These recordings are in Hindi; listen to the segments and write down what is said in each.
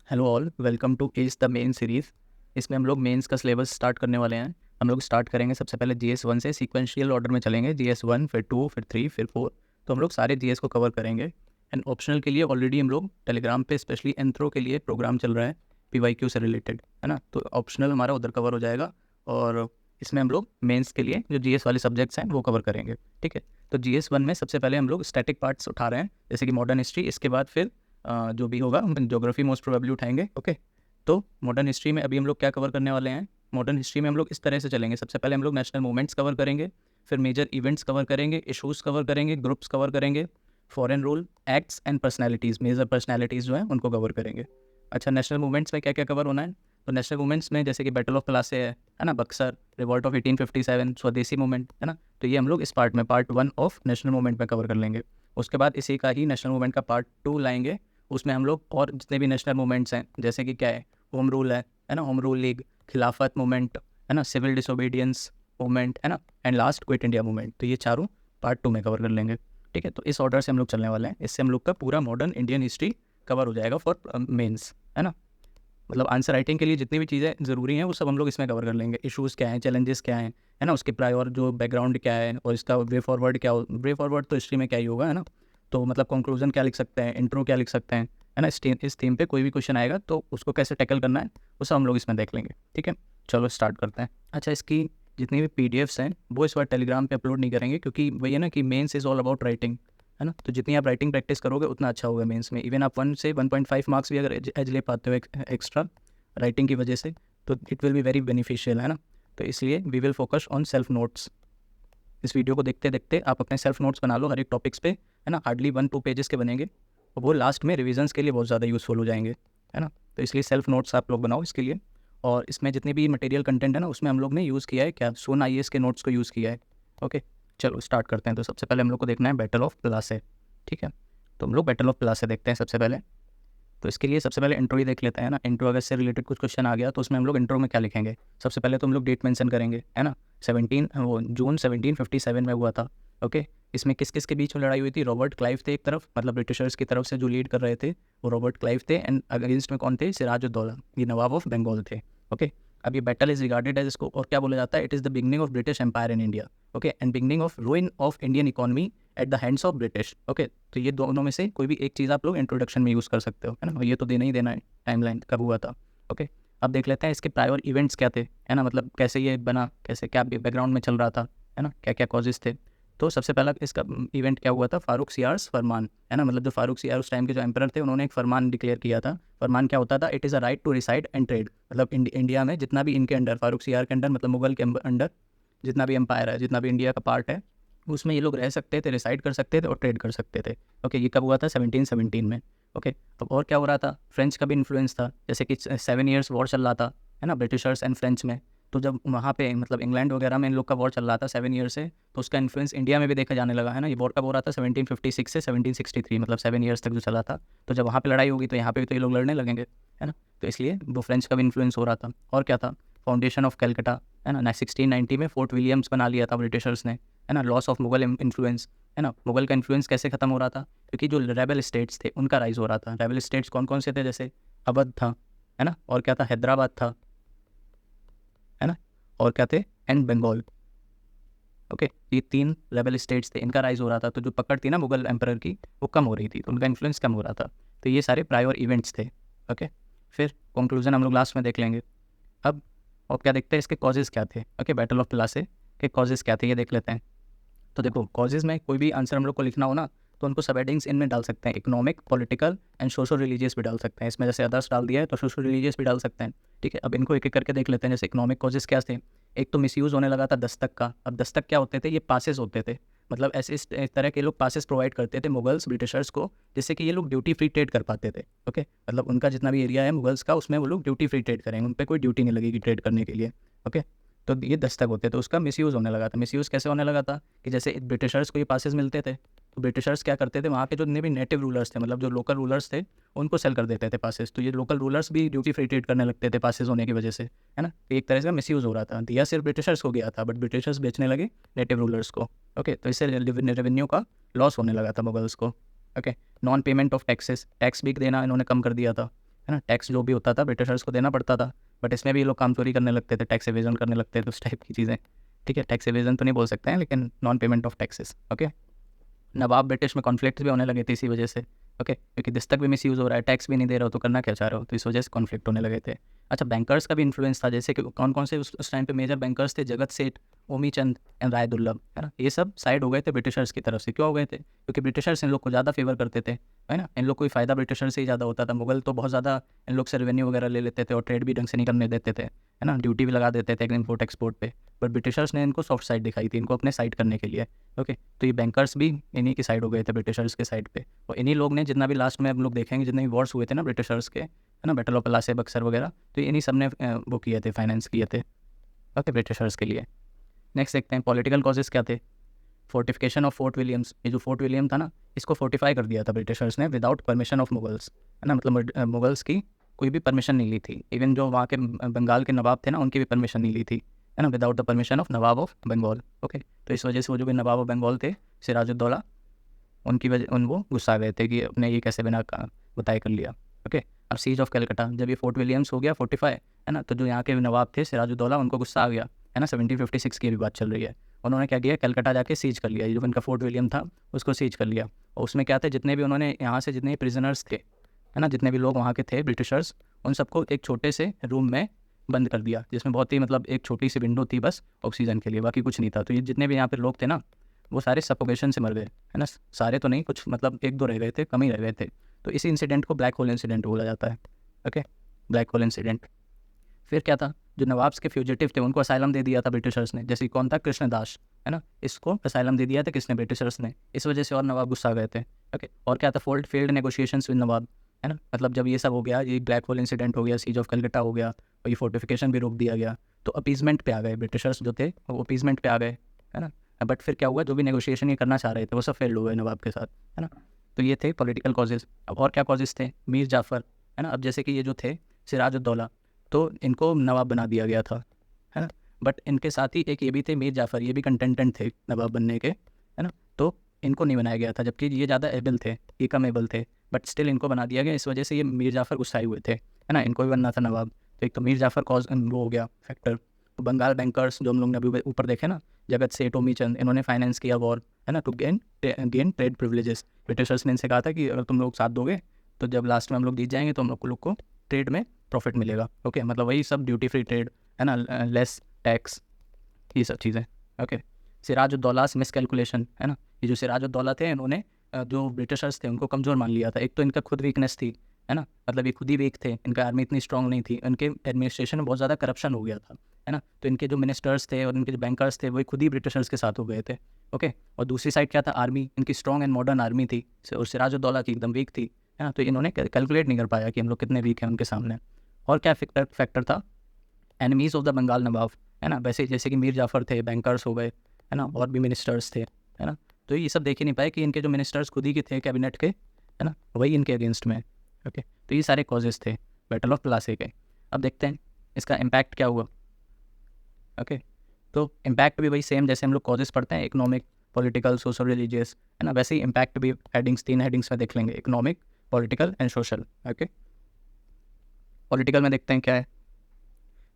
Hello all, welcome to as the main series. इसमें हम लोग मेंस का सिलेबस स्टार्ट करने वाले हैं। हम लोग स्टार्ट करेंगे सबसे पहले GS1 से, सीक्वेंशियल ऑर्डर में चलेंगे। GS1 फिर 2 फिर 3 फिर 4, तो हम लोग सारे GS को कवर करेंगे। एंड ऑप्शनल के लिए ऑलरेडी हम लोग टेलीग्राम पे स्पेशली एंथ्रो के लिए प्रोग्राम चल रहा है PYQ से रिलेटेड, है ना। तो ऑप्शनल हमारा उधर कवर हो जाएगा और इसमें हम लोग मेंस के लिए जो GS वाले सब्जेक्ट्स हैं वो कवर करेंगे, ठीक है। तो GS1 में सबसे पहले हम लोग स्टैटिक पार्ट्स उठा रहे हैं, जैसे कि मॉडर्न हिस्ट्री। इसके बाद फिर जो भी होगा हम ज्योग्राफी मोस्ट प्रोबेबली उठाएंगे, ओके। तो मॉडर्न हिस्ट्री में अभी हम लोग क्या कवर करने वाले हैं? मॉडर्न हिस्ट्री में हम लोग इस तरह से चलेंगे। सबसे पहले हम लोग नेशनल मूवमेंट्स कवर करेंगे, फिर मेजर इवेंट्स कवर करेंगे, इशूज़ कवर करेंगे, ग्रुप्स कवर करेंगे, foreign rule, acts and personalities, major personalities जो हैं उनको कवर करेंगे। अच्छा, नेशनल मूवमेंट्स में क्या क्या कवर होना है? तो नेशनल मूवमेंट्स में जैसे कि बैटल ऑफ प्लासी है ना, बक्सर, रिवॉल्ट ऑफ 1857, स्वदेशी मूवमेंट, है ना। तो ये हम लोग इस पार्ट में, पार्ट 1 ऑफ नेशनल मूवमेंट में कवर कर लेंगे। उसके बाद इसी का ही नेशनल मूवमेंट का पार्ट 2 लाएंगे। उसमें हम लोग और जितने भी नेशनल मूवमेंट्स हैं, जैसे कि क्या है, होम रूल है ना, होम रूल लीग, खिलाफत मूवमेंट, है ना, सिविल डिसोबीडियंस मूवमेंट, है ना, and last quit India movement. तो ये चारों पार्ट 2 में कवर कर लेंगे, ठीक है। तो इस ऑर्डर से हम लोग चलने वाले हैं। इससे हम लोग का पूरा मॉडर्न इंडियन हिस्ट्री कवर हो जाएगा फॉर मेंस, है ना। मतलब आंसर राइटिंग के लिए जितनी भी चीज़ें ज़रूरी हैं वो सब हम लोग इसमें कवर कर लेंगे। इश्यूज़ क्या हैं, चैलेंजेस क्या हैं, है ना, उसके प्रायर जो बैकग्राउंड क्या है और इसका वे फॉरवर्ड क्या हो। वे फॉरवर्ड तो हिस्ट्री में क्या ही होगा, है ना। तो मतलब कंक्लूजन क्या लिख सकते हैं, इंट्रो क्या लिख सकते हैं, है ना। इस थीम पे कोई भी क्वेश्चन आएगा तो उसको कैसे टैकल करना है वो सब हम लोग इसमें देख लेंगे, ठीक है। चलो स्टार्ट करते हैं। अच्छा, इसकी जितनी भी PDFs हैं वो इस बार टेलीग्राम पे अपलोड नहीं करेंगे, क्योंकि वही है ना कि mains is all about writing, है ना। तो जितनी आप राइटिंग प्रैक्टिस करोगे उतना अच्छा होगा मेंस में। इवन आप 1 से 1.5 मार्क्स भी अगर एज ले पाते हो एक्स्ट्रा राइटिंग की वजह से, तो it will be very beneficial, है ना। तो इसलिए we will focus on self notes. इस वीडियो को देखते देखते आप अपने सेल्फ नोट्स बना लो हर एक टॉपिक्स पे, है ना। हार्डली 1-2 पेजेस के बनेंगे और वो लास्ट में रिविजन्स के लिए बहुत ज़्यादा यूज़फुल हो जाएंगे, है ना। तो इसलिए सेल्फ नोट्स आप लोग बनाओ इसके लिए। और इसमें जितने भी मटेरियल कंटेंट है ना, उसमें हम लोग ने यूज़ किया है क्या, सोन IAS के नोट्स को यूज़ किया है, ओके। चलो स्टार्ट करते हैं। तो सबसे पहले हम लोग को देखना है बैटल ऑफ प्लासी, ठीक है। तो हम लोग बैटल ऑफ प्लासी देखते हैं सबसे पहले। तो इसके लिए सबसे पहले इंट्रो ही देख लेते हैं ना। इंट्रो अगर से रिलेटेड कुछ क्वेश्चन आ गया तो उसमें हम लोग इंट्रो में क्या लिखेंगे? सबसे पहले तो हम लोग डेट मेंशन करेंगे, है ना। जून 1757 में हुआ था, ओके। इसमें किस किस के बीच में लड़ाई हुई थी? रॉबर्ट क्लाइव थे एक तरफ, मतलब ब्रिटिशर्स की तरफ से जो लीड कर रहे थे वो रॉबर्ट क्लाइव थे, एंड अगेंस्ट में कौन थे? सिराजुद्दौला, ये नवाब ऑफ बंगाल थे, ओके। अब ये बैटल इज रिगार्डेड एज, इसको और क्या बोला जाता है? It is the beginning of British empire in India, okay, and beginning of ruin of Indian economy at the hands of British, okay. तो ये दोनों में से कोई भी एक चीज़ आप लोग इंट्रोडक्शन में यूज़ कर सकते हो, है ना। ये तो देना ही देना है, टाइमलाइन कब हुआ था, ओके। अब देख लेते हैं इसके प्रायर इवेंट्स क्या थे, है ना, मतलब कैसे ये बना, कैसे क्या बैकग्राउंड में चल रहा था, है ना, क्या क्या कॉजेज़ थे। तो सबसे पहला इसका इवेंट क्या हुआ था? फारूक सियार्स फरमान, है ना, मतलब जो फारूक सियार उस टाइम के जो एम्परर थे उन्होंने एक फरमान डिक्लेयर किया था। फरमान क्या होता था? It is a right to reside and trade, मतलब इंडिया में जितना भी इनके अंडर, फारूक सियार के अंडर, मतलब मुगल के अंडर जितना भी एम्पायर है, जितना भी इंडिया का पार्ट है, उसमें ये लोग रह सकते थे, रिसाइड कर सकते थे और ट्रेड कर सकते थे, ओके। ये कब हुआ था? 1717 में, ओके। अब और क्या हो रहा था? फ्रेंच का भी इन्फ्लुएंस था, जैसे कि 7 ईयर्स वॉर चल रहा था, है ना, ब्रिटिशर्स एंड फ्रेंच में। तो जब वहाँ पे मतलब इंग्लैंड वगैरह में इन लोग का वॉर चल रहा था 7 ईयर से, तो उसका इन्फ्लुएंस इंडिया में भी देखा जाने लगा, है ना। ये वॉर कब हो रहा था? 1756 से 1763, मतलब 7 ईयर्स तक जो चला था। तो जब वहाँ पे लड़ाई होगी तो यहाँ पे भी तो ये लोग लड़ने लगेंगे, है ना। तो इसलिए वो फ्रेंच का भी इन्फ्लुएंस हो रहा था। और क्या था? फाउंडेशन ऑफ कैलकटा, है ना, 1690 में फोर्ट विलियम्स बना लिया था ब्रिटिशर्स ने, है ना। लॉस ऑफ मुगल इन्फ्लुएंस, है ना, मुगल का इन्फ्लुएंस कैसे खत्म हो रहा था? क्योंकि जो रेबल स्टेट्स थे उनका राइज हो रहा था। रेबल स्टेट्स कौन कौन से थे? जैसे अवध था, है ना, और क्या था? हैदराबाद था, है ना, और क्या थे? And Bengal, okay. ये 3 रेबल स्टेट्स थे, इनका राइज हो रहा था। तो जो पकड़ थी ना मुगल एम्परर की वो कम हो रही थी, तो उनका इन्फ्लुएंस कम हो रहा था। तो ये सारे प्रायर इवेंट्स थे, ओके। फिर कंक्लूजन हम लोग लास्ट में देख लेंगे। अब और क्या देखते हैं? इसके कॉजेज़ क्या थे, ओके। बैटल ऑफ प्लासी के कॉजेज़ क्या थे ये देख लेते हैं। तो देखो, कॉजेज़ में कोई भी आंसर हम लोग को लिखना हो ना, तो उनको सब हेडिंग्स इनमें डाल सकते हैं। Economic, political and socio religious भी डाल सकते हैं इसमें। जैसे अदर्स डाल दिया है तो सोशो रिलीजियस भी डाल सकते हैं, ठीक है। अब इनको एक एक करके देख लेते हैं। जैसे इकोनॉमिक कॉजेज़ क्या थे? एक तो मिसयूज़ होने लगा था दस्तक का। अब दस्तक क्या होते थे? ये पासेस होते थे, मतलब ऐसे इस तरह के लोग पासेस प्रोवाइड करते थे मुगल्स ब्रिटिशर्स को, जिससे कि ये लोग ड्यूटी फ्री ट्रेड कर पाते थे, ओके। मतलब उनका जितना भी एरिया है मुगल्स का, उसमें वो लोग ड्यूटी फ्री ट्रेड करेंगे, उन पर कोई ड्यूटी नहीं लगेगी ट्रेड करने के लिए, ओके। तो ये दस्तक होते थे, उसका मिसयूज़ होने लगा था। मिसयूज़ कैसे होने लगा था? कि जैसे ब्रिटिशर्स को ये पासेस मिलते थे, तो ब्रिटिशर्स क्या करते थे? वहाँ के जो जितने भी नेटिव रूलर्स थे, मतलब जो लोकल रूलर्स थे, उनको सेल कर देते थे पासेस। तो ये लोकल रूलर्स भी ड्यूटी फ्री ट्रेड करने लगते थे पासेस होने की वजह से, है ना। तो एक तरह से मिसयूज़ हो रहा था। दिया सिर्फ ब्रिटिशर्स को गया था, बट ब्रिटिशर्स बेचने लगे नेटिव रूलर्स को, ओके। तो इससे रेवेन्यू का लॉस होने लगा था मुगल्स को, okay. Non payment of taxes, tax भी देना इन्होंने कम कर दिया था। है ना। टैक्स जो भी होता था ब्रिटिशर्स को देना पड़ता था, बट इसमें भी ये लोग काम चोरी करने लगते थे, टैक्स एवेजन करने लगते थे, उस टाइप की चीज़ें। ठीक है, टैक्स एवेजन तो नहीं बोल सकते हैं, लेकिन non payment of taxes. Okay, Nawab British में कॉन्फ्लिक्ट भी होने लगे थे इसी वजह से। ओके, क्योंकि दस्तक भी मिस यूज़ हो रहा है, टैक्स भी नहीं दे रहे हो, तो करना क्या चाह रहे हो, तो इस वजह से कॉन्फ्लिक्ट होने लगे थे। अच्छा, बैंकर्स का भी इन्फ्लुएंस था, जैसे कि कौन कौन से उस टाइम पे मेजर बैंकर्स थे, जगत सेठ, ओमी चंद एंड राय दुर्लभ, है ना। ये सब साइड हो गए थे ब्रिटिशर्स की तरफ से। क्यों हो गए थे? क्योंकि ब्रिटिशर्स इन लोग को ज़्यादा फेवर करते थे, है ना। इन लोग को फ़ायदा ब्रिटिशर से ही ज़्यादा होता था। मुगल तो बहुत ज़्यादा इन लोग से रेवेन्यू वगैरह ले लेते थे और ट्रेड भी ढंग से नहीं करने देते थे, है ना। ड्यूटी भी लगा देते थे इम्पोर्ट एक्सपोर्ट पे। बट ब्रिटिशर्स ने इनको सॉफ्ट साइड दिखाई थी, इनको अपने साइड करने के लिए। ओके, तो ये बैंकर्स भी इन्हीं की साइड हो गए थे, ब्रिटिशर्स के साइड पे। और इन्हीं लोग ने जितना भी लास्ट में हम लोग देखेंगे, जितने भी वॉर्स हुए थे ना ब्रिटिशर्स के, है ना, बैटल ऑफ प्लासी, बक्सर वगैरह, तो इन्हीं सब ने वो किए थे, फाइनेंस किए थे, ओके, ब्रिटिशर्स के लिए। नेक्स्ट देखते हैं पॉलिटिकल कॉजेज़ क्या थे। फोर्टिफिकेशन ऑफ फोर्ट विलियम्स, ये जो फोर्ट विलियम था ना, इसको फोर्टिफाई कर दिया था ब्रिटिशर्स ने विदाउट परमिशन ऑफ मुगल्स, है ना। मतलब मुगल्स की कोई भी परमिशन नहीं ली थी। इवन जो वहाँ के बंगाल के नवाब थे ना, उनकी भी परमिशन नहीं ली थी, है ना, without the permission of Nawab of Bengal. Okay, तो इस वजह से वो जो भी नवाब ऑफ बंगाल थे, सिराजुद्दौला, उनकी वजह वो गुस्सा गए थे कि अपने ये कैसे बिना बताए कर लिया। ओके, अब सीज ऑफ कलकत्ता, जब ये फोर्ट विलियम्स हो गया फोर्टिफाई, है ना, तो जो यहाँ के नवाब थे सिराजुद्दौला, उनको गुस्सा आ गया, है ना। 1756 की भी बात चल रही है। उन्होंने क्या किया, कलकत्ता जाके सीज कर लिया, ये जो इनका फोर्ट विलियम था उसको सीज कर लिया। और उसमें क्या थे, जितने भी उन्होंने यहाँ से जितने प्रिजनर्स थे, है ना, जितने भी लोग वहाँ के थे ब्रिटिशर्स, उन सबको एक छोटे से रूम में बंद कर दिया, जिसमें बहुत ही मतलब एक छोटी सी विंडो थी बस ऑक्सीजन के लिए, बाकी कुछ नहीं था। तो ये जितने भी यहाँ पे लोग थे ना, वो सारे सफोकेशन से मर गए, है ना। सारे तो नहीं, कुछ मतलब एक दो रह गए थे, कम ही रह गए थे। तो इसी इंसिडेंट को ब्लैक होल इंसिडेंट बोला जाता है। Okay, black hole incident. फिर क्या था, जो नवाब्स के फ्यूजिटिव थे उनको असाइलम दे दिया था ब्रिटिशर्स ने, जैसे कौन था, कृष्णदास, है ना। इसको असाइलम दे दिया था किसने, ब्रिटिशर्स ने। इस वजह से और नवाब गुस्सा गए थे। ओके, और क्या था, फील्ड नेगोशिएशंस विद नवाब, है ना। मतलब जब ये सब हो गया, ये ब्लैक होल इंसिडेंट हो गया, सीज ऑफ कलकत्ता हो गया, और ये फोर्टिफिकेशन भी रोक दिया गया, तो अपीजमेंट पे आ गए ब्रिटिशर्स जो थे, वो अपीजमेंट पे आ गए, है ना। बट फिर क्या हुआ, जो भी नेगोशिएशन ये करना चाह रहे थे वो सब फेल हुए नवाब के साथ, है ना। तो ये थे पॉलिटिकल कॉजेज़। अब और क्या कॉजेज़ थे, मीर जाफ़र, है ना। अब जैसे कि ये जो थे सिराजुद्दौला, तो इनको नवाब बना दिया गया था, है ना। बट इनके साथ ही एक ये भी थे मीर जाफ़र, ये भी कंटेंटेंट थे नवाब बनने के, है ना। तो इनको नहीं बनाया गया था, जबकि ये ज़्यादा एबल थे, ये कम एबल थे, बट स्टिल इनको बना दिया गया। इस वजह से ये मीर जाफ़र गुस्साए हुए थे, है ना, इनको भी बनना था नवाब। तो एक तो मीर जाफ़र कॉज वो हो गया फैक्टर। तो बंगाल बैंकर्स जो हम लोग ने अभी ऊपर देखे ना, जगत सेठ, ओमी चंद, इन्होंने फाइनेंस किया वॉर, है ना, to gain trade privileges. Britishers ने इनसे कहा था कि अगर तुम लोग साथ दोगे तो जब लास्ट में हम लोग जीत जाएंगे तो हम लोग को ट्रेड में प्रॉफिट मिलेगा। ओके, मतलब वही सब ड्यूटी फ्री ट्रेड, है ना, लेस टैक्स, ये सब चीज़ें। ओके, सिराजुद्दौला मिस कैलकुलेशन, है ना। ये जो सिराजुद्दौला थे, इन्होंने जो ब्रिटिशर्स थे उनको कमज़ोर मान लिया था। एक तो इनका खुद वीकनेस थी, है ना, मतलब ये खुद ही वीक थे, इनका आर्मी इतनी स्ट्रांग नहीं थी, इनके एडमिनिस्ट्रेशन में बहुत ज़्यादा करप्शन हो गया था, है ना। तो इनके जो मिनिस्टर्स थे और इनके जो बैंकर्स थे, वही खुद ही ब्रिटिशर्स के साथ हो गए थे। ओके, और दूसरी साइड क्या था, आर्मी, इनकी स्ट्रॉन्ग एंड मॉडर्न आर्मी थी, और सिराजुद्दौला की एकदम वीक थी, है ना। तो इन्होंने कैलकुलेट नहीं कर पाया कि हम लोग कितने वीक हैं उनके सामने। और क्या फैक्टर था, एनिमीज़ ऑफ द बंगाल नवाब, है ना। वैसे जैसे कि मीर जाफ़र थे, बैंकर्स हो गए, है ना, और भी मिनिस्टर्स थे, है ना। तो ये सब देख ही नहीं पाए कि इनके जो मिनिस्टर्स खुद ही के थे कैबिनेट के, है ना, वही इनके अगेंस्ट में। ओके, तो ये सारे कॉजेज़ थे बैटल ऑफ प्लासी के। अब देखते हैं इसका इम्पैक्ट क्या हुआ। ओके, तो इम्पैक्ट भी वही सेम जैसे हम लोग कॉजेज़ पढ़ते हैं, इकोनॉमिक, पॉलिटिकल, सोशल, रिलीजियस, है ना, वैसे ही इम्पैक्ट भी हेडिंग्स, 3 हेडिंग्स में देख लेंगे, economic, political and social. Okay, political में देखते हैं क्या है।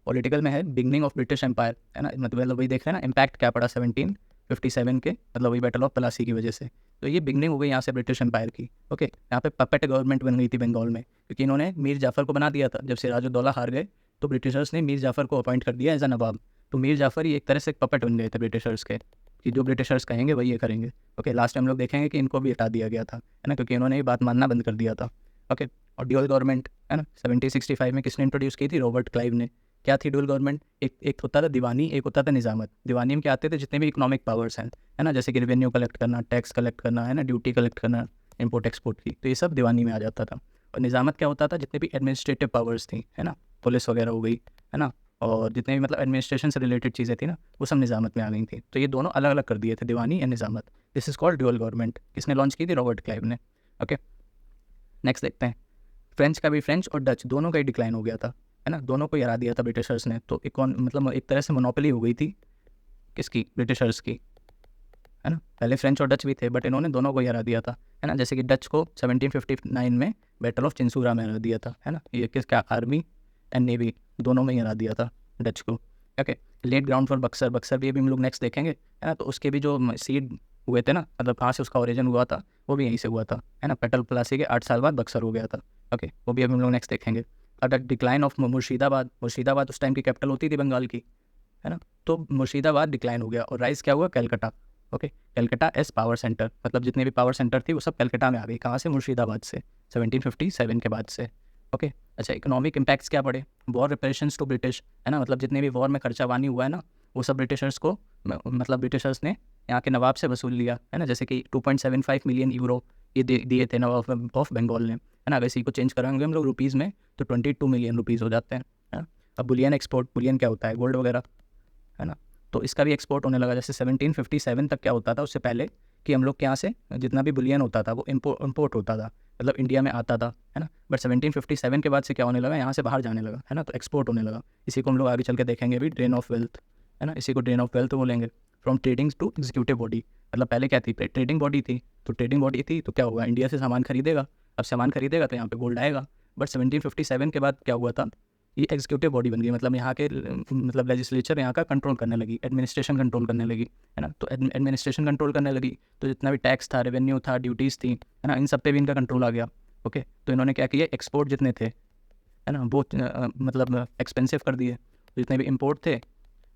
पॉलिटिकल में है बिगनिंग ऑफ ब्रिटिश एम्पायर, है ना, मतलब वही देख रहे हैं ना, इम्पैक्ट क्या पड़ा 1757 के, मतलब वही बैटल ऑफ प्लासी की वजह से। तो ये बिगनिंग हो गई यहाँ से ब्रिटिश एम्पायर की। ओके, यहाँ पे पपेट गवर्नमेंट बन गई थी बंगाल में, क्योंकि इन्होंने मीर जाफ़र को बना दिया था। जब सिराजुद्दौला हार गए तो ब्रिटिशर्स ने मीर जाफ़र को अपॉइंट कर दिया एज अ नवाब। तो मीर जाफ़र ही एक तरह से पपेट बन गए थे ब्रिटिशर्स के, कि जो ब्रिटिशर्स कहेंगे वही ये करेंगे। ओके, लास्ट टाइम हम लोग देखेंगे कि इनको भी हटा दिया गया था, है ना, क्योंकि इन्होंने ये बात मानना बंद कर दिया था। ओके, और ड्यूअल गवर्नमेंट, है ना, 1765 में किसने इंट्रोड्यूस की थी, रॉबर्ट क्लाइव ने। क्या थी ड्यूअल गवर्नमेंट, एक होता था दीवानी, एक होता था निजामत। दीवानी में क्या आते थे, जितने भी इकोनॉमिक पावर्स हैं, है ना, जैसे कि रेवेन्यू कलेक्ट करना, टैक्स कलेक्ट करना, है ना, ड्यूटी कलेक्ट करना, इंपोर्ट एक्सपोर्ट की, तो ये सब दीवानी में आ जाता था। और निजामत क्या होता था, जितने भी एडमिनिस्ट्रेटिव पावर्स थी, है ना, पुलिस वगैरह हो गई, है ना, और जितने भी मतलब एडमिनिस्ट्रेशन से रिलेटेड चीज़ें थी ना, वो सब निजामत में आ गई थी। तो ये दोनों अलग अलग कर दिए थे, Diwani and Nizamat. This is called dual government. किसने लॉन्च की थी, रॉबर्ट क्लाइव ने। ओके, नेक्स्ट देखते हैं। फ्रेंच का भी, फ्रेंच और डच दोनों का ही डिक्लाइन हो गया था, है ना, दोनों को ही हरा दिया था ब्रिटिशर्स ने। तो मतलब एक तरह से मोनोपोली हो गई थी किसकी, ब्रिटिशर्स की। है ना। पहले फ्रेंच और डच भी थे बट इन्होंने दोनों को ही हरा दिया था, है ना। जैसे कि डच को 1759 में बैटल ऑफ चिंसूरा में हरा दिया था, है ना। ये किसका, आर्मी एंड नेवी दोनों में ही हरा दिया था डच को। Okay, let ground for Buxar, Buxar भी अभी हम लोग नेक्स्ट देखेंगे, है ना। तो उसके भी जो सीड हुए थे ना, मतलब कहाँ से उसका ओरिजिन हुआ था, वो भी यहीं से हुआ था, है ना। पेटल प्लासी के 8 साल बाद बक्सर हो गया था। ओके, वो भी अभी हम लोग नेक्स्ट देखेंगे। The decline of Murshidabad, Murshidabad उस टाइम की कैपिटल होती थी बंगाल की, है ना। तो मुर्शिदाबाद डिक्लाइन हो गया और राइज क्या हुआ, Calcutta. Okay, Calcutta as power centre, मतलब जितने भी पावर सेंटर थी वो सब कलकत्ता में आ गई। कहाँ से, मुर्शिदाबाद से, 1757 के बाद से। ओके, अच्छा, इकोनॉमिक इम्पैक्ट्स क्या पड़े, वॉर रिपेरेशंस टू ब्रिटिश, है ना। मतलब जितने भी वॉर में खर्चा पानी हुआ है ना, वो सब ब्रिटिशर्स को, मतलब ब्रिटिशर्स ने यहाँ के नवाब से वसूल लिया, है ना। जैसे कि 2.75 मिलियन यूरो ये दिए थे नवाब ऑफ बंगाल ने, है ना। अगर इसी को चेंज कराएंगे हम लोग रुपीज़ में तो 22 मिलियन रुपीज़ हो जाते हैं, है ना। अब बुलियन एक्सपोर्ट, बुलियन क्या होता है, गोल्ड वगैरह, है ना। तो इसका भी एक्सपोर्ट होने लगा। जैसे 1757 तक क्या होता था उससे पहले, कि हम लोग के यहाँ से जितना भी बुलियन होता था वो इम्पोर्ट होता था, मतलब इंडिया में आता था, है ना। बट 1757 के बाद से क्या होने लगा, यहाँ से बाहर जाने लगा, है ना। तो एक्सपोर्ट होने लगा। इसी को हम लोग आगे चल के देखेंगे अभी, ड्रेन ऑफ वेल्थ, है ना। इसी को ड्रेन ऑफ वेल्थ बोलेंगे। From trading to executive body, मतलब पहले क्या थी, ट्रेडिंग बॉडी थी, तो ट्रेडिंग बॉडी थी तो क्या हुआ, इंडिया से सामान खरीदेगा, अब सामान खरीदेगा तो यहाँ पे गोल्ड आएगा। बट 1757 के बाद क्या हुआ था, ये एग्जीक्यूटिव बॉडी बन गई, मतलब यहाँ के, मतलब लेजिस्लेचर यहाँ का कंट्रोल करने लगी, एडमिनिस्ट्रेशन कंट्रोल करने लगी, है ना। तो एडमिनिस्ट्रेशन कंट्रोल करने लगी तो जितना भी टैक्स था, रेवेन्यू था, ड्यूटीज़ थी, है ना, इन सब पे भी इनका कंट्रोल आ गया। ओके, तो इन्होंने क्या किया, एक्सपोर्ट जितने थे, है ना, वो मतलब एक्सपेंसिव कर दिए, जितने भी इम्पोर्ट थे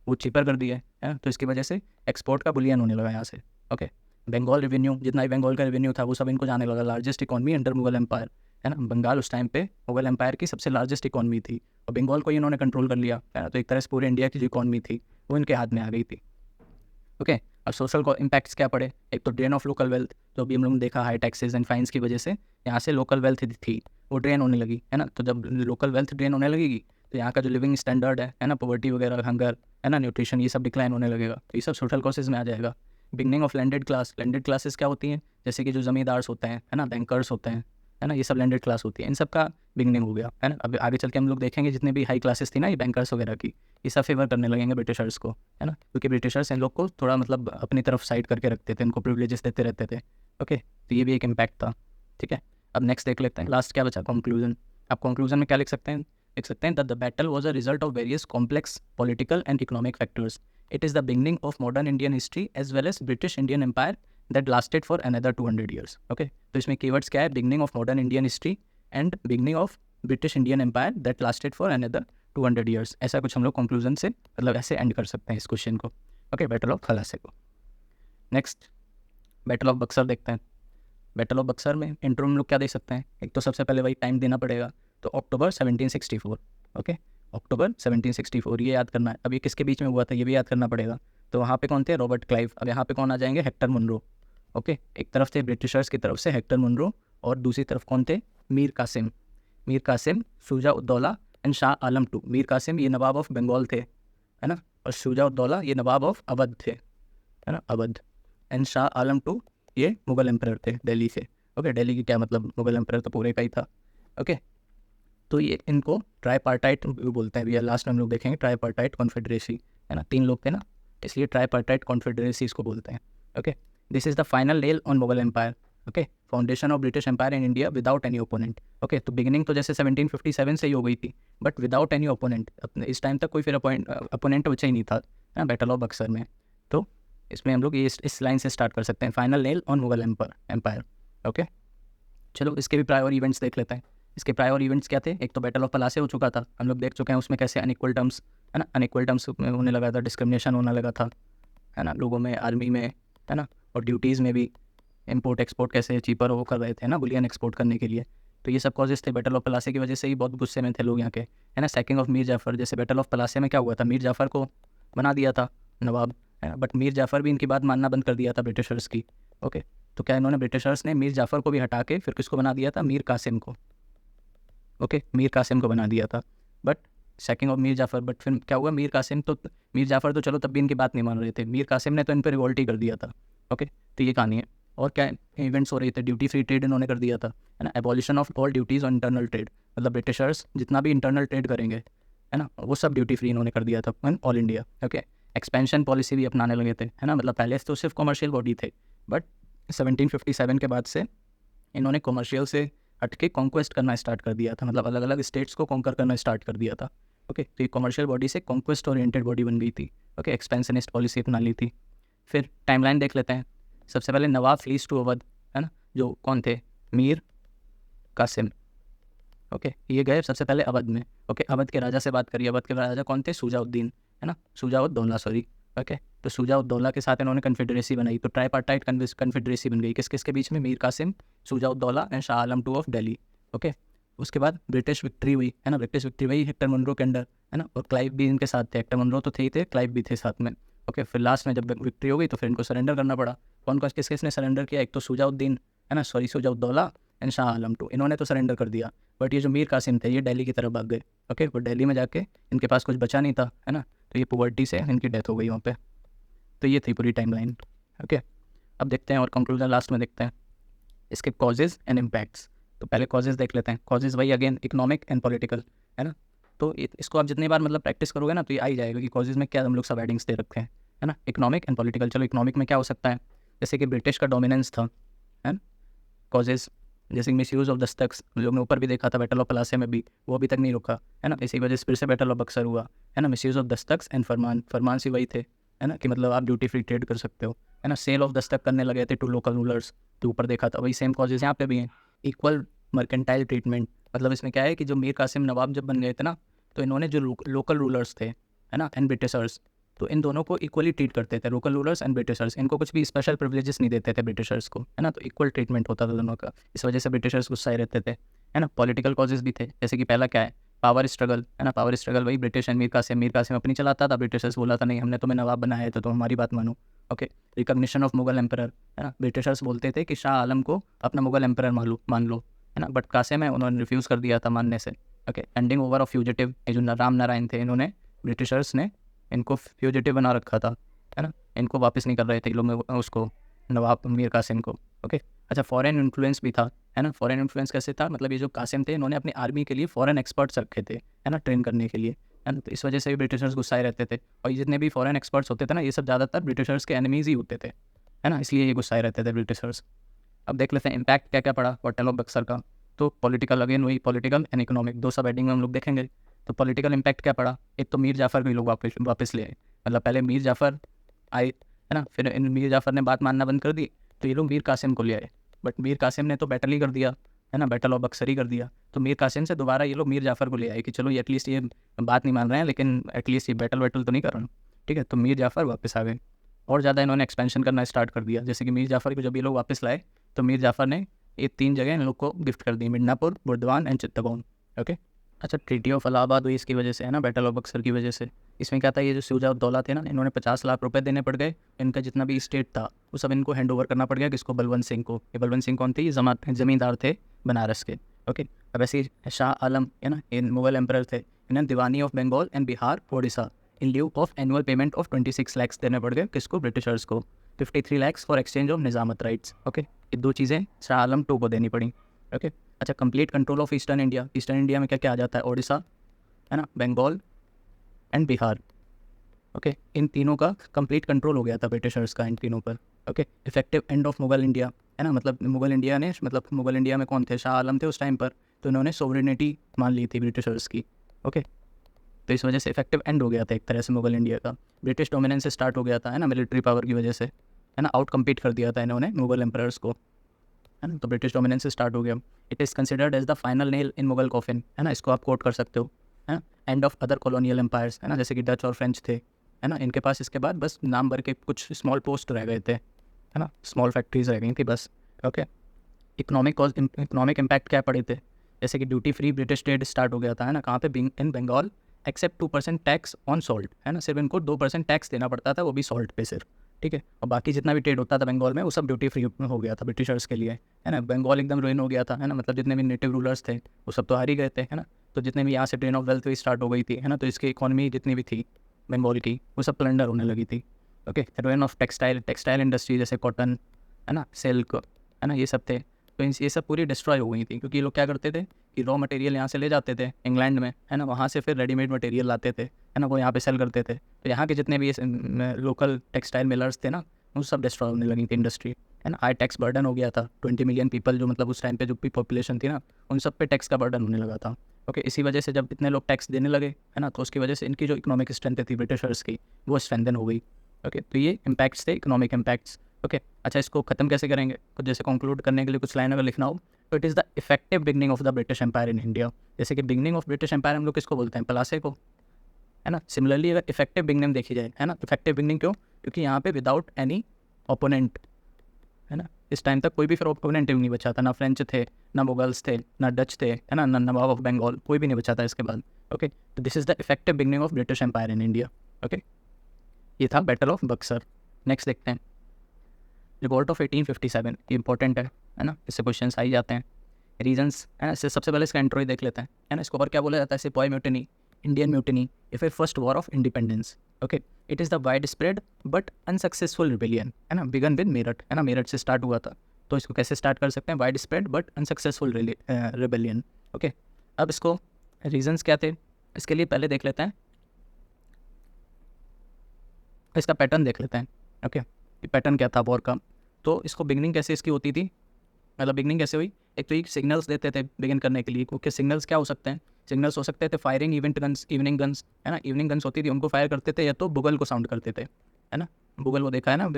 वो चीपर कर दिए, है ना। तो इसकी वजह से एक्सपोर्ट का बुलियन होने लगा यहाँ से। ओके, बंगाल रेवेन्यू, जितना भी बंगाल का रेवेन्यू था वो सब इनको जाने लगा। Largest economy under Mughal empire, है ना। बंगाल उस टाइम पे मुगल एम्पायर की सबसे लार्जेस्ट इकॉनमी थी और बंगाल को इन्होंने कंट्रोल कर लिया, है ना। तो एक तरह से पूरे इंडिया की जो इकॉनमी थी वो इनके हाथ में आ गई थी। ओके, अब सोशल इम्पैक्ट्स क्या पड़े, एक तो ड्रेन ऑफ लोकल वेल्थ, जो अभी हम लोगों ने देखा हाई टैक्सेस एंड फाइन्स की वजह से यहाँ से लोकल वेल्थ थी वो ड्रेन होने लगी, है ना। तो जब लोकल वेल्थ ड्रेन होने लगेगी तो यहाँ का जो लिविंग स्टैंडर्ड है ना, पॉवर्टी वगैरह, हंगर, है ना, न्यूट्रिशन, ये सब डिक्लाइन होने लगेगा। तो ये सब सोशल कॉसेज में आ जाएगा। Beginning of landed class, landed classes क्या होती हैं, जैसे कि जो जमींदार्स होते हैं, है ना, बैंकर्स होते हैं, है ना, ये सब लैंडेड क्लास होती है, इन सब का बिगनिंग हो गया, है ना। अब आगे चल के हम लोग देखेंगे जितने भी हाई क्लासेस थी ना, ये बैंकर्स वगैरह की, ये सब फेवर करने लगेंगे ब्रिटिशर्स को, है ना, क्योंकि ब्रिटिशर्स इन लोग को थोड़ा मतलब अपनी तरफ साइड करके रखते थे, इनको प्रिविलेजेस देते रहते थे। ओके, तो ये भी एक इम्पैक्ट था, ठीक है। अब नेक्स्ट देख लेते हैं, लास्ट क्या बचा, कंक्लूजन। आप कंक्लूजन में क्या लिख सकते हैं, लिख सकते हैं that the battle was a result of various complex political and economic factors. It is the beginning of modern Indian history as well as British Indian empire that lasted for another 200 years. Okay, तो इसमें कीवर्ड्स क्या है, beginning of modern Indian history and beginning of British Indian empire that lasted for another 200 years. ऐसा कुछ हम लोग कंक्लूजन से, मतलब ऐसे एंड कर सकते हैं इस क्वेश्चन को। ओके, बैटल ऑफ खलासे को। नेक्स्ट बैटल ऑफ बक्सर देखते हैं। बैटल ऑफ बक्सर में इंट्रो में लोग क्या देख सकते हैं, एक तो सबसे पहले वही टाइम देना पड़ेगा, तो अक्टूबर 1764। ओके, अक्टूबर 1764 ये याद करना है। अब ये किसके बीच में हुआ था ये भी याद करना पड़ेगा। तो वहाँ पे कौन थे, रॉबर्ट क्लाइव। अब यहाँ पे कौन आ जाएंगे, हेक्टर मुनरो। ओके, एक तरफ थे ब्रिटिशर्स की तरफ से हेक्टर मुनरो और दूसरी तरफ कौन थे, मीर कासिम। Mir Qasim, Shuja ud Daula and Shah Alam two. मीर कासिम ये नवाब ऑफ बंगाल थे, है ना, और शुजा उद्दौला ये नवाब ऑफ अवध थे, है ना, अवध। एंड शाह आलम टू ये मुगल एम्परर थे दिल्ली से। ओके, दिल्ली की क्या मतलब, मुगल एम्परर तो पूरे का ही था। ओके, तो ये इनको ट्राईपार्टाइट बोलते हैं भैया। लास्ट में हम लोग देखेंगे ट्राईपार्टाइट कॉन्फेडरेसी, है ना, 3 लोग थे ना, इसलिए ट्राईपार्टाइट कॉन्फेडरेसी इसको बोलते हैं। Okay, this is the final nail on Mughal empire. Okay, foundation of British empire in India without any opponent. Okay, तो बिगिनिंग तो जैसे 1757 से ही हो गई थी, बट विदाउट एनी ओपोनेंट। इस टाइम तक कोई फिर अपोनेंट बचा ही नहीं था, है ना, बैटल ऑफ बक्सर में। तो इसमें हम लोग ये इस लाइन से स्टार्ट कर सकते हैं, final nail on Mughal empire. Okay, चलो इसके भी प्रायर इवेंट्स देख लेते हैं। इसके प्रायर इवेंट्स क्या थे, एक तो बैटल ऑफ पलासे हो चुका था, हम लोग देख चुके हैं उसमें कैसे अनइक्वल टर्म्स, है ना, अनइक्वल टर्म्स में होने लगा था, डिस्क्रिमिनेशन होने लगा था, है ना, लोगों में, आर्मी में, है ना, और ड्यूटीज़ में भी इम्पोर्ट एक्सपोर्ट कैसे चीपर वो कर रहे थे ना, बुलियन एक्सपोर्ट करने के लिए। तो ये सब कॉजेस थे, बैटल ऑफ पलासे की वजह से ही बहुत गुस्से में थे लोग यहाँ के, है ना। सैकिंग ऑफ मीर जाफ़र, जैसे बैटल ऑफ पलासे में क्या हुआ था, मीर जाफ़र को बना दिया था नवाब, है ना, बट मीर जाफ़र भी इनकी बात मानना बंद कर दिया था ब्रिटिशर्स की। ओके, तो क्या इन्होंने, ब्रिटिशर्स ने मीर जाफ़र को भी हटा के फिर किसको बना दिया था, मीर कासिम को। ओके, मीर कासिम को बना दिया था, but sacking of Mir Jafar. But फिर क्या हुआ, मीर कासिम तो, मीर जाफ़र तो चलो तब भी इनकी बात नहीं मान रहे थे, मीर कासिम ने तो इन पर रिवोल्ट ही कर दिया था। ओके, तो ये कहानी है। और क्या इवेंट्स हो रहे थे, ड्यूटी फ्री ट्रेड इन्होंने कर दिया था, है ना, abolition of all duties on internal trade, मतलब ब्रिटिशर्स जितना भी इंटरनल ट्रेड करेंगे, है ना, वो सब ड्यूटी फ्री इन्होंने कर दिया था all India. Okay, expansion policy भी अपनाने लगे थे, है ना। मतलब पहले तो सिर्फ कॉमर्शियल बॉडी थे, बट 1757 के बाद से इन्होंने कॉमर्शियल से हट के कॉन्क्वेस्ट करना स्टार्ट कर दिया था, मतलब अलग अलग स्टेट्स को कॉन्कर करना स्टार्ट कर दिया था। ओके, तो ये कॉमर्शियल बॉडी से कॉन्क्वेस्ट ओरिएंटेड बॉडी बन गई थी। ओके, एक्सपेंशनिस्ट पॉलिसी अपना ली थी। फिर टाइमलाइन देख लेते हैं। सबसे पहले नवाब फ्लीस टू अवध, है ना, जो कौन थे, मीर कासिम। ओके, ये गए सबसे पहले अवध में। ओके, अवध के राजा से बात करिए। अवध के राजा कौन थे, शुजाउद्दीन, है ना, शुजाउद्दौला, सॉरी। ओके, तो शुजाउद्दौला के साथ इन्होंने कन्फेडरेसी बनाई, तो ट्राइपार्टाइट कन्फेडरेसी बन गई। किस किस के बीच में, Mir Qasim, Shuja ud Daula and Shah Alam two of Delhi. Okay, उसके बाद ब्रिटिश विक्ट्री हुई, है ना, ब्रिटिश विक्ट्री हुई हेक्टर मनरो के अंडर, है ना, और क्लाइव भी इनके साथ थे। हेक्टर मनरो तो थे ही थे, क्लाइव भी थे साथ में। ओके, फिर लास्ट में जब विक्ट्री हो गई तो फिर इनको सरेंडर करना पड़ा। कौन कौन किस किसने सरेंडर किया, एक तो शुजाउद्दीन, है ना, sorry Shuja ud Daula and Shah Alam two, इन्होंने तो सरेंडर कर दिया। बट ये जो मीर कासिम थे ये दिल्ली की तरफ भाग गए। ओके, वो दिल्ली में जाके इनके पास कुछ बचा नहीं था, है ना, तो ये पॉवर्टी से इनकी डेथ हो गई वहाँ पे। तो ये थी पूरी टाइमलाइन। ओके, अब देखते हैं और कंक्लूजन लास्ट में देखते हैं इसके कॉजेज़ एंड इम्पैक्ट्स। तो पहले कॉजेज़ देख लेते हैं। कॉजेज़ वही अगेन इकोनॉमिक एंड पॉलिटिकल, है ना। तो इसको आप जितनी बार मतलब प्रैक्टिस करोगे ना तो ये आ ही जाएगा कि कॉजेज़ में क्या हम लोग सब हेडिंग्स दे रखे हैं, है ना। इकोनॉमिक एंड पॉलिटिकल, चलो इकोनॉमिक में क्या हो सकता है, जैसे कि ब्रिटिश का डोमिनेंस था, है ना। कॉजेज़ जैसे मिस यूज़ ऑफ दस्तक्स, हम लोग ने ऊपर भी देखा था बैटल ऑफ प्लासी में भी, वो अभी तक नहीं रुका, है ना। इसी वजह से फिर से बैटल ऑफ बक्सर हुआ, है ना। मिस यूज़ ऑफ दस्तक्स एंड फरमान से वही थे, है ना, कि मतलब आप ड्यूटी फ्री ट्रेड कर सकते हो, है ना। सेल ऑफ दस्तक करने लगे थे टू लोकल रूलर्स, तो ऊपर देखा था वही सेम कॉजेज़ यहाँ पे भी हैं। इक्वल मर्केंटाइल ट्रीटमेंट, मतलब इसमें क्या है कि जो मीर कासिम नवाब जब बन गए थे ना, तो इन्होंने जो लोकल रूलर्स थे, है ना, एंड ब्रिटिशर्स, तो इन दोनों को इक्वली ट्रीट करते थे, लोकल रूलर्स एंड ब्रिटिशर्स। इनको कुछ भी स्पेशल प्रिविलेजेस नहीं देते थे ब्रिटिशर्स को, है ना, तो इक्वल ट्रीटमेंट होता था दोनों का। इस वजह से ब्रिटिशर्स गुस्साए रहते थे, है ना। पॉलिटिकल कॉजेज भी थे, जैसे कि पहला क्या है, पावर स्ट्रगल, है ना। पावर स्ट्रगल वही ब्रिटिश एंड मीर कासिम अपनी चलाता था, ब्रिटिशर्स बोला था नहीं हमने तुम्हें नवाब बनाया है तो तुम हमारी बात मानो। Okay, recognition of Mughal emperor, है ना। ब्रिटिशर्स बोलते थे कि शाह आलम को अपना मुगल एम्परर मान लो, है ना, बट कासिम है उन्होंने रिफ्यूज़ कर दिया था मानने से। Okay, ending over of fugitive, ये जो राम नारायण थे इन्होंने, ब्रिटिशर्स ने इनको फ्यूजिटिव बना रखा था, है ना, इनको वापस नहीं कर रहे थे लोग उसको, नवाब मीर कासिम को। ओके, अच्छा, फॉरेन इन्फ्लुएंस भी था, है ना। फॉरेन इन्फ्लुएंस कैसे था, मतलब ये जो कासिम थे इन्होंने अपनी आर्मी के लिए फॉरेन एक्सपर्ट्स रखे थे, है ना, ट्रेन करने के लिए, है ना। तो इस वजह से भी ब्रिटिशर्स गुस्साए रहते थे, और ये जितने भी फॉरेन एक्सपर्ट्स होते थे ना ये सब ज़्यादातर ब्रिटिशर्स के एनिमीज़ ही होते थे, है ना, इसलिए ये गुस्साए रहते थे ब्रिटिशर्स। अब देख लेते हैं इम्पैक्ट क्या क्या पड़ा बैटल ऑफ बक्सर का। तो पॉलिटिकल, अगेन वही पॉलिटिकल एंड इकोनॉमिक, दो सब हेडिंग में हम लोग देखेंगे। तो पॉलिटिकल इम्पैक्ट क्या पड़ा, एक तो मीर जाफ़र को ये लोग वापस ले आए, मतलब पहले मीर जाफ़र आए, है ना, फिर इन मीर जाफ़र ने बात मानना बंद कर दी तो ये लोग मीर कासिम को ले आए। बट मीर कासिम ने तो बैटल ही कर दिया, है ना, बैटल ऑफ बक्सर ही कर दिया। तो मीर कासिम से दोबारा ये लोग मीर जाफ़र को ले आए कि चलो ये एटलीस्ट ये बात नहीं मान रहे हैं लेकिन एटलीस्ट ये बैटल तो नहीं कर रहे हैं, ठीक है। तो मीर जाफ़र वापस आ गए और ज़्यादा इन्होंने एक्सपेंशन करना स्टार्ट कर दिया। जैसे कि मीर जाफ़र को जब ये लोग वापस लाए तो मीर जाफ़र ने ये 3 जगह इन लोग को गिफ्ट कर दी, मिदनापुर, बुर्दवान एंड चित्तगोंग। ओके, अच्छा, ट्रीटी ऑफ इलाहाबाद हुई इसकी वजह से, है ना, बैटल ऑफ बक्सर की वजह से। इसमें क्या था, ये जो शुजाउद्दौला थे ना, इन्होंने 50 लाख रुपए देने पड़ गए, इनका जितना भी स्टेट था वो सब इनको हैंड ओवर करना पड़ गया, किसको, बलवंत सिंह को। ये बलवंत सिंह कौन थे, ये जमींदार थे बनारस के। ओके, अब ऐसे ही शाह आलम, है ना, इन मुगल एम्परर थे, इन्हें Diwani of Bengal and Bihar, Odisha in lieu of annual payment of 26 lakhs देने पड़ गए, किसको, ब्रिटिशर्स को। 53 lakhs for exchange of Nizamat rights. Okay, ये 2 चीज़ें शाह आलम 2 को देनी पड़ी। ओके, अच्छा, complete control of eastern India. Eastern India में क्या क्या आ जाता है, ओडिशा, है ना, बंगाल एंड बिहार। ओके, इन तीनों का कंप्लीट कंट्रोल हो गया था ब्रिटिशर्स का इन तीनों पर। Okay, effective end of Mughal India, है ना, मतलब मुगल इंडिया ने, मतलब मुगल इंडिया में कौन थे, शाह आलम थे उस टाइम पर, तो इन्होंने सोवरेनिटी मान ली थी ब्रिटिशर्स की। ओके, तो इस वजह से इफेक्टिव एंड हो गया था एक तरह से मुगल इंडिया का। ब्रिटिश डोमिनेंस से स्टार्ट हो गया था, है ना, मिलिट्री पावर की वजह से, है ना, आउट कम्पीट कर दिया था इन्होंने मुगल एम्परर्स को, है ना, तो ब्रिटिश डोमिनेंस से स्टार्ट हो गया। It is considered as the final nail in Mughal coffin, है ना, इसको आप कोट कर सकते हो, है ना। End of other colonial empires, है ना, जैसे कि डच और फ्रेंच थे, है ना, इनके पास इसके बाद बस नाम भर के कुछ स्मॉल पोस्ट रह गए थे, है ना, स्मॉल फैक्ट्रीज रह गई थी बस। ओके, इकोनॉमिक इम्पैक्ट क्या पड़े थे, जैसे कि duty free British trade start हो गया था, है ना, कहाँ पे, in Bengal, except 2% tax on salt, है ना, सिर्फ इनको 2% टैक्स देना पड़ता था, वो भी सॉल्ट पे सिर्फ, ठीक है। और बाकी जितना भी ट्रेड होता था बंगाल में वो सब ड्यूटी फ्री हो गया था ब्रिटिशर्स के लिए, है ना। बंगाल एकदम रुइन हो गया था, है ना, मतलब जितने भी नेटिव रूलर्स थे वो सब तो हार ही गए थे, है ना। तो जितने भी यहाँ से ट्रेन ऑफ वेल्थ भी स्टार्ट हो गई थी, है ना, तो इसकी इकॉनमी जितनी भी थी बंगाल की वो सब प्लंडर होने लगी थी। Okay, ruin of textile industry, जैसे कॉटन, है ना, सिल्क, है ना, ये सब थे। तो ये सब पूरी डिस्ट्रॉय हो गई थी, क्योंकि ये लोग क्या करते थे कि रॉ मटेरियल यहाँ से ले जाते थे इंग्लैंड में, है ना, वहाँ से फिर रेडीमेड मटेरियल लाते थे, है ना, वो यहाँ पे सेल करते थे। तो यहाँ के जितने भी लोकल टेक्सटाइल मिलर्स थे ना, वो सब डिस्ट्रॉय होने लगी थी इंडस्ट्री, है ना। हाई टैक्स बर्डन हो गया था, 20 मिलियन पीपल जो मतलब उस टाइम पे जो भी पॉपुलेशन थी ना, उन सब पे टैक्स का बर्डन होने लगा था। ओके, इसी वजह से जब इतने लोग टैक्स देने लगे, है ना, तो उसकी वजह से इनकी जो इकोनॉमिक स्ट्रेंथ थी ब्रिटिशर्स की, वो स्ट्रेंथन हो गई। ओके, तो ये इम्पैक्ट्स थे, इकोनॉमिक इम्पैक्ट्स। ओके, अच्छा, इसको खत्म कैसे करेंगे? तो जैसे कंक्लूड करने के लिए कुछ लाइन अगर लिखना हो, तो it is the effective beginning of the British empire in India. जैसे कि बिगनिंग ऑफ ब्रिटिश एम्पायर हम लोग किसको बोलते हैं? पलासे को, है ना। सिमिलरली अगर इफेक्टिव बिगनिंग देखी जाए, है ना, इफेक्टिव बिगनिंग क्यों? क्योंकि यहाँ पे विदाउट एनी ओपोनेंट, है ना, इस टाइम तक कोई भी फिर ओपोनेंट नहीं बचा था, ना फ्रेंच थे, ना मुगल्स थे, ना डच थे, है ना, ना नवाब ऑफ बंगाल, कोई भी नहीं बचा था इसके बाद। ओके, तो this is the effective beginning of British empire in India. Okay, ये था बैटल ऑफ बक्सर। नेक्स्ट देखते हैं रिवॉल्ट ऑफ 1857, ये इंपॉर्टेंट है ना, इससे क्वेश्चन आ ही जाते हैं। रीजंस, है ना, इससे सबसे पहले इसका इंट्रो ही देख लेते हैं, है ना। इसको और क्या बोला जाता है? सिपाही म्यूटिनी, इंडियन म्यूटिनी, या फिर first war of independence. Okay, it is the wide spread but unsuccessful rebellion, है ना, बिगन विद मेरठ, है ना, मेरठ से स्टार्ट हुआ था। तो इसको कैसे स्टार्ट कर सकते हैं? Wide spread but unsuccessful rebellion. Okay, अब इसको रीजंस क्या थे, इसके लिए पहले देख लेते हैं, इसका पैटर्न देख लेते हैं। ओके, ये पैटर्न क्या था वॉर का? तो इसको बिगनिंग कैसे इसकी होती थी, मतलब बिगनिंग कैसे हुई? एक तो ये सिग्नल्स देते थे बिगिन करने के लिए। ओके, सिग्नल्स क्या हो सकते हैं? सिग्नल्स हो सकते थे firing event guns, evening guns, है ना, इवनिंग गन्स होती थी, उनको फायर करते थे, या तो बुगल को साउंड करते थे, है ना। बुगल वो देखा है ना,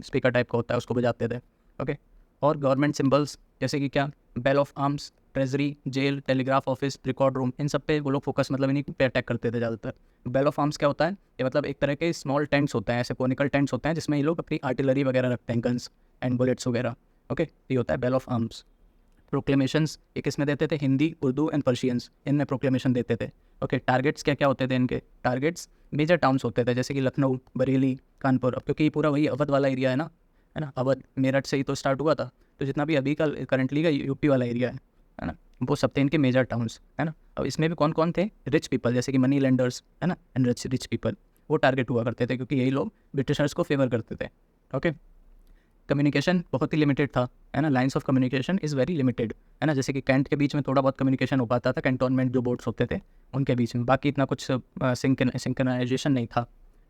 स्पीकर टाइप का होता है, उसको बजाते थे। ओके, और गवर्नमेंट सिंबल्स जैसे कि क्या? Bell of arms, treasury, jail, telegraph office, record room, इन सब पे वो लोग फोकस मतलब इन्हीं पे अटैक करते थे ज़्यादातर। बेल ऑफ आर्म्स क्या होता है? ये मतलब एक तरह के स्मॉल टेंट्स होते हैं, ऐसे कोनिकल टेंट्स होते हैं, जिसमें ये लोग अपनी आर्टिलरी वगैरह रखते हैं, गन्स एंड बुलेट्स वगैरह। ओके, ये होता है बेल ऑफ आर्म्स। प्रोक्लेमेशंस ये किस में देते थे? हिंदी, उर्दू एंड पर्शियंस, इनमें प्रोक्लेमेशन देते थे। ओके, टारगेट्स क्या क्या होते थे इनके? टारगेट्स मेजर टाउन्स होते थे, जैसे कि लखनऊ, बरेली, कानपुर। अब क्योंकि पूरा वही अवध वाला एरिया है ना, अवध मेरठ से ही तो स्टार्ट हुआ था, तो जितना भी अभी का करंटली का यूपी वाला एरिया है ना, वो सब थे इनके मेजर टाउन्स, है ना। अब इसमें भी कौन कौन थे? रिच पीपल, जैसे कि मनी लेंडर्स, है ना, एंड रिच पीपल, वो टारगेट हुआ करते थे, क्योंकि यही लोग ब्रिटिशर्स को फेवर करते थे। ओके, कम्युनिकेशन बहुत ही लिमिटेड था, है ना, lines of communication is very limited, है ना। जैसे कि कैंट के बीच में थोड़ा बहुत कम्युनिकेशन हो पाता था, कैंटोनमेंट जो बोट्स होते थे उनके बीच में, बाकी इतना कुछ सिंक्रनाइजेशन नहीं था।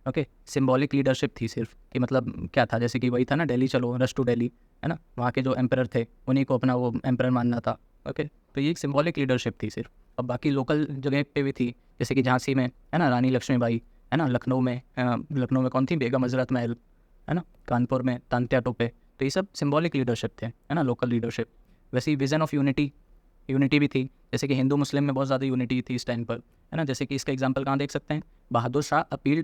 ओके, सिंबॉलिक लीडरशिप थी सिर्फ, कि मतलब क्या था, जैसे कि वही था ना, दिल्ली चलो, रश टू दिल्ली, है ना, वहाँ के जो एम्परर थे उन्हीं को अपना वो एम्परर मानना था। ओके, तो ये एक सिंबॉलिक लीडरशिप थी सिर्फ। अब बाकी लोकल जगह पे भी थी, जैसे कि झांसी में, है ना, रानी लक्ष्मीबाई, है ना, लखनऊ में कौन थी? बेगम हजरत महल, है ना, कानपुर में तांत्या टोपे। तो ये सब सिंबॉलिक लीडरशिप थे, है ना, लोकल लीडरशिप। वैसे ही विजन ऑफ यूनिटी भी थी, जैसे कि हिंदू मुस्लिम में बहुत ज़्यादा यूनिटी थी इस टाइम पर, है ना। जैसे कि इसका एग्जांपल कहाँ देख सकते हैं? Bahadur Shah appeal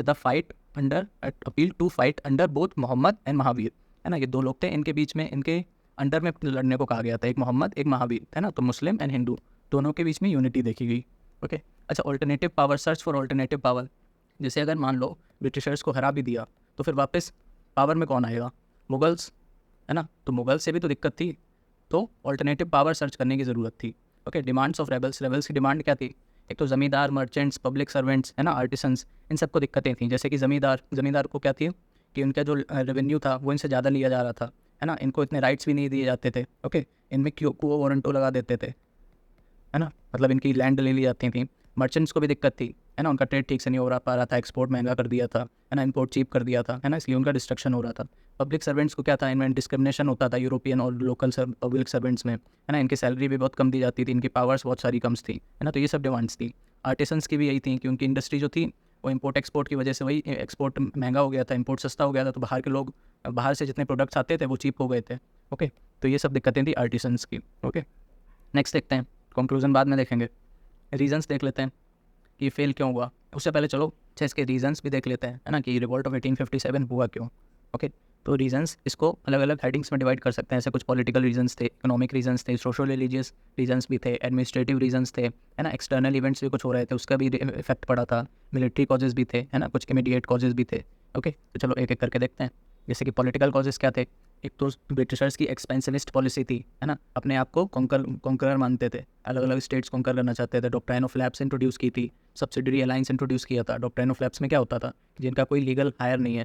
to fight under both Mohammad and Mahavir, है ना, ये दो लोग थे, इनके बीच में इनके अंडर में लड़ने को कहा गया था, एक मोहम्मद एक महावीर, है ना। तो मुस्लिम एंड हिंदू दोनों के बीच में यूनिटी देखी गई। ओके, अच्छा, alternative power, search for alternative power. जैसे अगर मान लो ब्रिटिशर्स को हरा भी दिया, तो फिर वापस पावर में कौन आएगा? मुगल्स, है ना। तो मुगल से भी तो दिक्कत थी, तो ऑल्टरनेटिव पावर सर्च करने की ज़रूरत थी। ओके, डिमांड्स ऑफ रेबल्स की डिमांड क्या थी? एक तो ज़मींदार, मर्चेंट्स, पब्लिक सर्वेंट्स, है ना, आर्टिसंस, इन सबको दिक्कतें थी। जैसे कि ज़मींदार को क्या थी कि उनका जो रेवेन्यू था वो इनसे ज़्यादा लिया जा रहा था, है ना, इनको इतने राइट्स भी नहीं दिए जाते थे। ओके, इनमें कुओ वारंटो लगा देते थे, है ना, मतलब इनकी लैंड ले ली जाती थी। मर्चेंट्स को भी दिक्कत थी, है ना, उनका ट्रेड ठीक से नहीं हो पा रहा था, एक्सपोर्ट महंगा कर दिया था, है ना, इंपोर्ट चीप कर दिया था, है ना, इसलिए उनका डिस्ट्रक्शन हो रहा था। पब्लिक सर्वेंट्स को क्या था? इनमें डिस्क्रिमिनेशन होता था यूरोपियन और लोकल पब्लिक सर्वेंट्स में, है ना, इनकी सैलरी भी बहुत कम दी जाती थी, इनकी पावर्स बहुत सारी कम थी, है ना। तो ये सब डिमांड्स थी। आर्टिसंस की भी यही थी कि उनकी इंडस्ट्री जो थी वो इम्पोर्ट एक्सपोर्ट की वजह से, वही एक्सपोर्ट महंगा हो गया था, इंपोर्ट सस्ता हो गया था, तो बाहर के लोग, बाहर से जितने प्रोडक्ट्स आते थे वो चीप हो गए थे। ओके, तो ये सब दिक्कतें थी आर्टिसंस की। ओके, नेक्स्ट देखते हैं, कंक्लूजन बाद में देखेंगे, रीजंस देख लेते हैं कि फेल क्यों हुआ। उससे पहले चलो अच्छा इसके रीजंस भी देख लेते हैं, है ना, कि रिवॉल्ट ऑफ 1857 हुआ क्यों। ओके, तो रीजंस इसको अलग अलग हेडिंग्स में डिवाइड कर सकते हैं। ऐसे कुछ पॉलिटिकल रीजंस थे, इकोनॉमिक रीजंस थे, सोशल रिलीजियस रीजंस भी थे, एडमिनिस्ट्रेटिव रीजंस थे, है ना, एक्सटर्नल इवेंट्स भी कुछ हो रहे थे, उसका भी इफेक्ट पड़ा था, मिलिट्री कॉजेज़ भी थे, है ना, कुछ इमीडिएट कॉजेज़ भी थे। ओके, तो चलो एक एक करके देखते हैं। जैसे कि पॉलिटिकल कॉजेज़ क्या थे? एक तो ब्रिटिशर्स की एक्सपेंसिविस्ट पॉलिसी थी, है ना, अपने आप को कॉन्करर मानते थे, अलग अलग स्टेट्स कॉन्कर करना चाहते थे। डॉक्ट्राइन ऑफ लैप्स इंट्रोड्यूस की थी, सब्सिडरी अलायंस इंट्रोड्यूस किया था। डॉक्ट्राइन ऑफ लैप्स में क्या होता था? जिनका कोई लीगल हायर नहीं